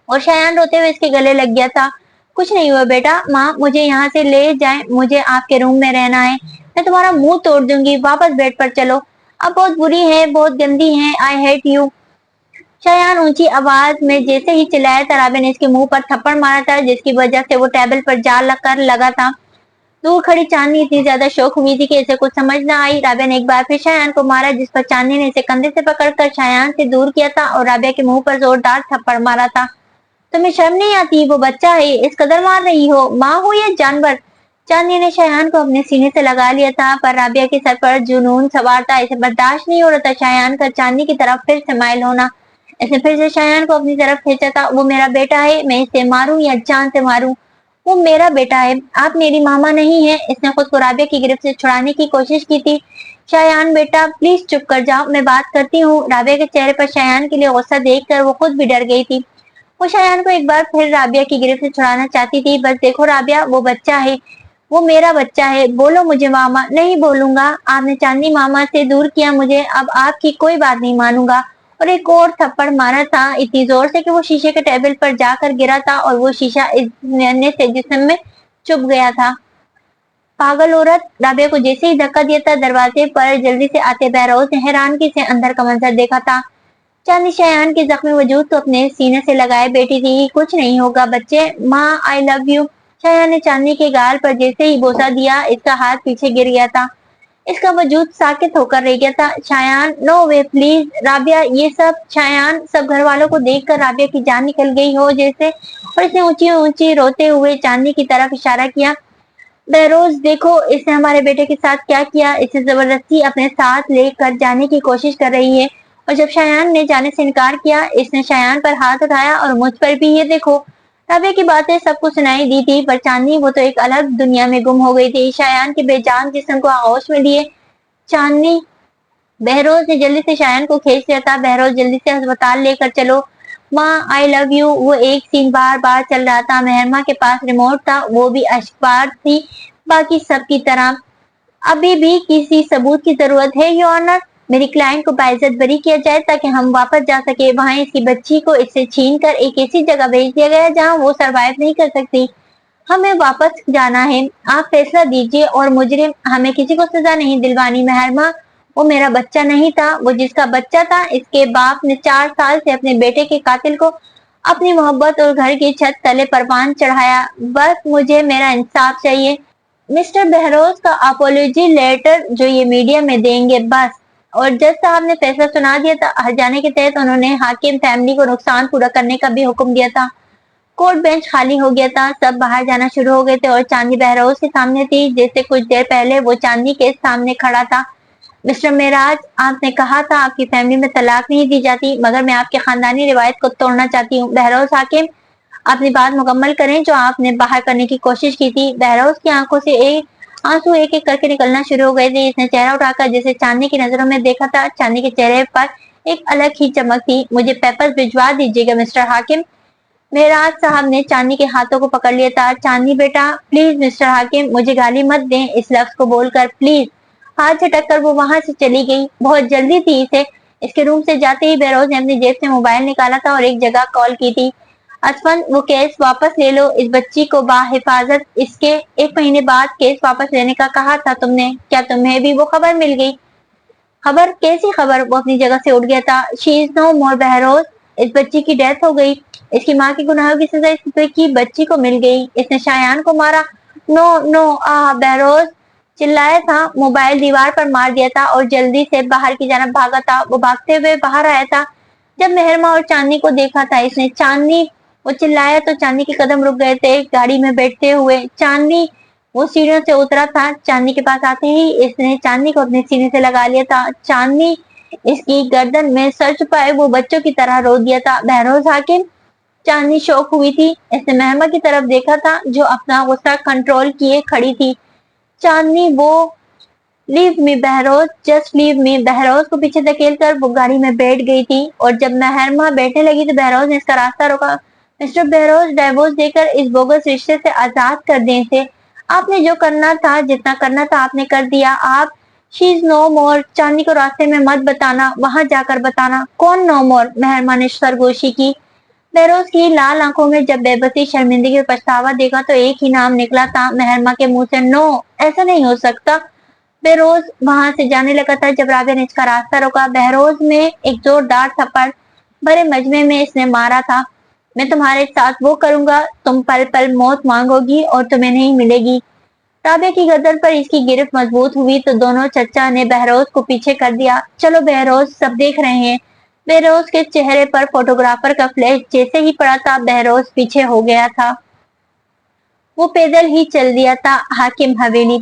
और शायान रोते हुए इसके गले लग गया था। कुछ नहीं हुआ बेटा। माँ, मुझे यहाँ से ले जाएं, मुझे आपके रूम में रहना है। मैं तुम्हारा मुंह तोड़ दूंगी, वापस बेड पर चलो। अब बहुत बुरी है, बहुत गंदी है, आई हेट यू। शायान ऊंची आवाज में जैसे ही चिल्लाया था, राबिया ने इसके मुंह पर थप्पड़ मारा था, जिसकी वजह से वो टेबल पर जा कर लगा था। दूर खड़ी चांदनी इतनी ज्यादा शौक हुई थी कि इसे कुछ समझ न आई। राबिया ने एक बार फिर शायान को मारा, जिस पर चांदनी ने इसे कंधे से पकड़कर शायान से दूर किया था और राबिया के मुंह पर जोरदार थप्पड़ मारा था। तुम्हें शर्म नहीं आती? वो बच्चा है, इस कदर मार रही हो? माँ हो या जानवर? चांदनी ने शायान को अपने सीने से लगा लिया था, पर राबिया के सर पर जुनून सवार था। इसे बर्दाश्त नहीं हो रहा था शायान का चांदनी की तरफ फिर से माइल होना। इसने फिर से शायान को अपनी तरफ खींचा था। वो मेरा बेटा है, मैं इसे मारूं या जान से मारूं? वो मेरा बेटा है, आप मेरी मामा नहीं है। इसने खुद को राबिया की गिरफ्त से छुड़ाने की कोशिश की थी। शायान बेटा प्लीज चुप कर जाओ, मैं बात करती हूँ। राबिया के चेहरे पर शायान के लिए गुस्सा देखकर वो खुद भी डर गई थी। वो शायान को एक बार फिर राबिया की गिरफ्त से छुड़ाना चाहती थी। बस देखो राबिया, वो बच्चा है, वो मेरा बच्चा है, बोलो मुझे मामा। नहीं बोलूंगा, आपने चांदनी मामा से दूर किया मुझे, अब आपकी कोई बात नहीं मानूंगा। और एक और थप्पड़ मारा था इतनी जोर से कि वो शीशे के टेबल पर जाकर गिरा था और वो शीशा इस से जिस्म में चुभ गया था। पागल औरत! राबिया को जैसे ही धक्का दिया था, दरवाजे पर जल्दी से आते बहरोज ने हैरानगी से अंदर का मंजर देखा था। चांदनी शायान के जख्मी वजूद को अपने सीने से लगाए बैठी थी। कुछ नहीं होगा बच्चे, माँ आई लव यू। शायान ने चांदनी के गाल पर जैसे ही बोसा दिया, इसका हाथ पीछे गिर गया था। इसका वजूद साकित होकर रह गया था। Shayan no way please Rabia, ये सब। शायान सब घर वालों को देखकर राबिया की जान निकल गई हो जैसे, और इसने ऊंची ऊंची रोते हुए चांदनी की तरफ इशारा किया। बहरोज देखो, इसने हमारे बेटे के साथ क्या किया। इसे जबरदस्ती अपने साथ लेकर जाने की कोशिश कर रही है, और जब शायान ने जाने से इनकार किया, इसने शायान पर हाथ उठाया और मुझ पर भी। ये देखो। राबिया की बातें सबको सुनाई दी थी, पर चांदनी वो तो एक अलग दुनिया में गुम हो गई थी। शायान के बेजान जिस्म को आगोश में लिए चांदनी बहरोज ने जल्दी से शायान को खींच लिया था। बहरोज जल्दी से अस्पताल लेकर चलो। माँ आई लव यू। वो एक सीन बार बार चल रहा था। मेहरमा के पास रिमोट था, वो भी अखबार थी बाकी सब की तरह। अभी भी किसी सबूत की जरूरत है योर ऑनर। मेरी क्लाइंट को बाइज्जत बरी किया जाए ताकि हम वापस जा सके। वहां इसकी बच्ची को इससे छीन कर एक ऐसी जगह भेज दिया गया जहां वो सरवाइव नहीं कर सकती। हमें वापस जाना है, आप फैसला दीजिए। और मुजरिम, हमें किसी को सजा नहीं दिलवानी। मेहरमा, वो मेरा बच्चा नहीं था, वो जिसका बच्चा था। इसके बाप ने 4 साल से अपने बेटे के कातिल को अपनी मोहब्बत और घर की छत तले परवान चढ़ाया। बस मुझे मेरा इंसाफ चाहिए। मिस्टर बहरोज का अपोलॉजी लेटर जो ये मीडिया में देंगे बस। और जज साहब ने फैसला सुना दिया था। हर्जाने के तहत उन्होंने हाकिम फैमिली को नुकसान पूरा करने का भी हुक्म दिया था। कोर्ट बेंच खाली हो गया था, सब बाहर जाना शुरू हो गए थे और चांदनी बहरोज के सामने थी जैसे कुछ देर पहले वो चांदनी के सामने खड़ा था। मिस्टर मेराज, आपने कहा था आपकी फैमिली में तलाक नहीं दी जाती, मगर मैं आपके खानदानी रिवायत को तोड़ना चाहती हूँ। बहरोज हाकिम, अपनी बात मुकम्मल करें जो आपने बाहर करने की कोशिश की थी। बहरोज की आंखों से आंसू एक एक करके निकलना शुरू हो गए थे। इसने चेहरा उठाकर जिसे चांदनी की नजरों में देखा था, चांदनी के चेहरे पर एक अलग ही चमक थी। मुझे पेपर्स भिजवा दीजिएगा मिस्टर हाकिम। मेराज साहब ने चांदनी के हाथों को पकड़ लिया था। चांदनी बेटा प्लीज मिस्टर हाकिम, मुझे गाली मत दें। इस लफ्ज को बोलकर प्लीज हाथ झटक कर वो वहां से चली गई। बहुत जल्दी थी इसे। इसके रूम से जाते ही बहरोज ने अपनी जेब से मोबाइल निकाला था और एक जगह कॉल की थी। असफन, वो केस वापस ले लो। इस बच्ची को बाहिफाजत इसके 1 महीने बाद केस वापस लेने का कहा था तुमने। क्या तुम्हें भी वो खबर मिल गई? खबर? कैसी खबर? वो अपनी जगह से उठ गया था। शी इज नो मोर बहरोज, इस बच्ची की डेथ हो गई। इसकी माँ की गुनाहों की सजा इस की बच्ची को मिल गई। इसने शायान को मारा। नो नो बहरोज चिल्लाया था। मोबाइल दीवार पर मार दिया था और जल्दी से बाहर की जानब भागा था। वो भागते हुए बाहर आया था जब मेहरमा और चांदनी को देखा था इसने। चांदनी, वो चिल्लाया तो चांदनी के कदम रुक गए थे गाड़ी में बैठते हुए। चांदनी, वो सीढ़ियों से उतरा था। चांदनी के पास आते ही इसने चांदनी को अपने सीने से लगा लिया था। चांदनी, इसकी गर्दन में सर छुपाए वो बच्चों की तरह रो दिया था। बहरोज हाकिम, चांदनी शौक हुई थी। इसने मेहरमा की तरफ देखा था जो अपना गुस्सा कंट्रोल किए खड़ी थी। चांदनी, वो leave me Behroz, just leave me. Behroz को पीछे धकेल कर वो गाड़ी में बैठ गई थी और जब मेहरमा बैठने लगी तो बहरोज ने इसका रास्ता रोका। मिस्टर बहरोज, डाइवोर्स देकर इस बोगस रिश्ते से आजाद कर दें इसे। आपने जो करना था, जितना करना था आपने कर दिया। आप शी इज नो मोर। चांदनी को रास्ते में मत बताना, वहां जाकर बताना। कौन नो मोर? मेहरमा ने सरगोशी की। बहरोज की लाल आंखों में जब बेबसी, शर्मिंदगी और पछतावा देखा तो एक ही नाम निकला था मेहरमा के मुंह से, नो, ऐसा नहीं हो सकता। बहरोज वहां से जाने लगा था जब राबिया ने इसका रास्ता रोका। बहरोज में एक जोरदार थप्पड़ भरे मजमे में इसने मारा था। मैं तुम्हारे साथ वो करूंगा, तुम पल पल मौत मांगोगी और तुम्हें नहीं मिलेगी। राबिया की गर्दन पर इसकी गिरफ्त मजबूत हुई तो दोनों चचा ने बहरोज को पीछे कर दिया। चलो बहरोज, सब देख रहे हैं। बहरोज के चेहरे पर फोटोग्राफर का फ्लैश जैसे ही पड़ा था, बहरोज पीछे हो गया था। वो पैदल ही चल दिया था हाकिम हवेली।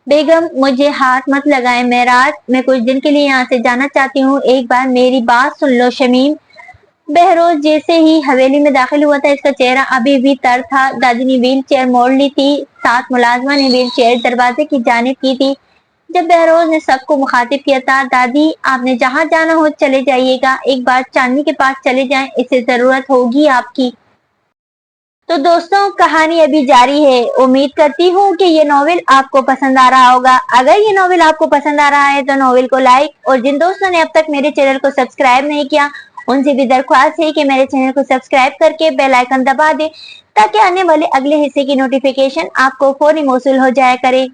बेगम, मुझे हाथ मत लगाए मेराज, मैं कुछ दिन के लिए यहाँ से जाना चाहती हूँ, एक बार मेरी बात सुन लो शमीम। बहरोज जैसे ही हवेली में दाखिल हुआ था, इसका चेहरा अभी भी तर था। दादी ने व्हील चेयर मोड़ ली थी, साथ मुलाजमा ने व्हील चेयर दरवाजे की जानिब की थी। जब बहरोज ने सबको मुखातिब किया था, दादी आपने जहाँ जाना हो चले जाइएगा, एक बार चांदनी के पास चले जाएं, इसे जरूरत होगी आपकी। तो दोस्तों, कहानी अभी जारी है। उम्मीद करती हूँ कि ये नॉवेल आपको पसंद आ रहा होगा। अगर ये नॉवेल आपको पसंद आ रहा है तो नॉवेल को लाइक, और जिन दोस्तों ने अब तक मेरे चैनल को सब्सक्राइब नहीं किया, उनसे भी दरख्वास्त है कि मेरे चैनल को सब्सक्राइब करके बेल आइकन दबा दे, ताकि आने वाले अगले हिस्से की नोटिफिकेशन आपको फौरी मौसूल हो जाया करे।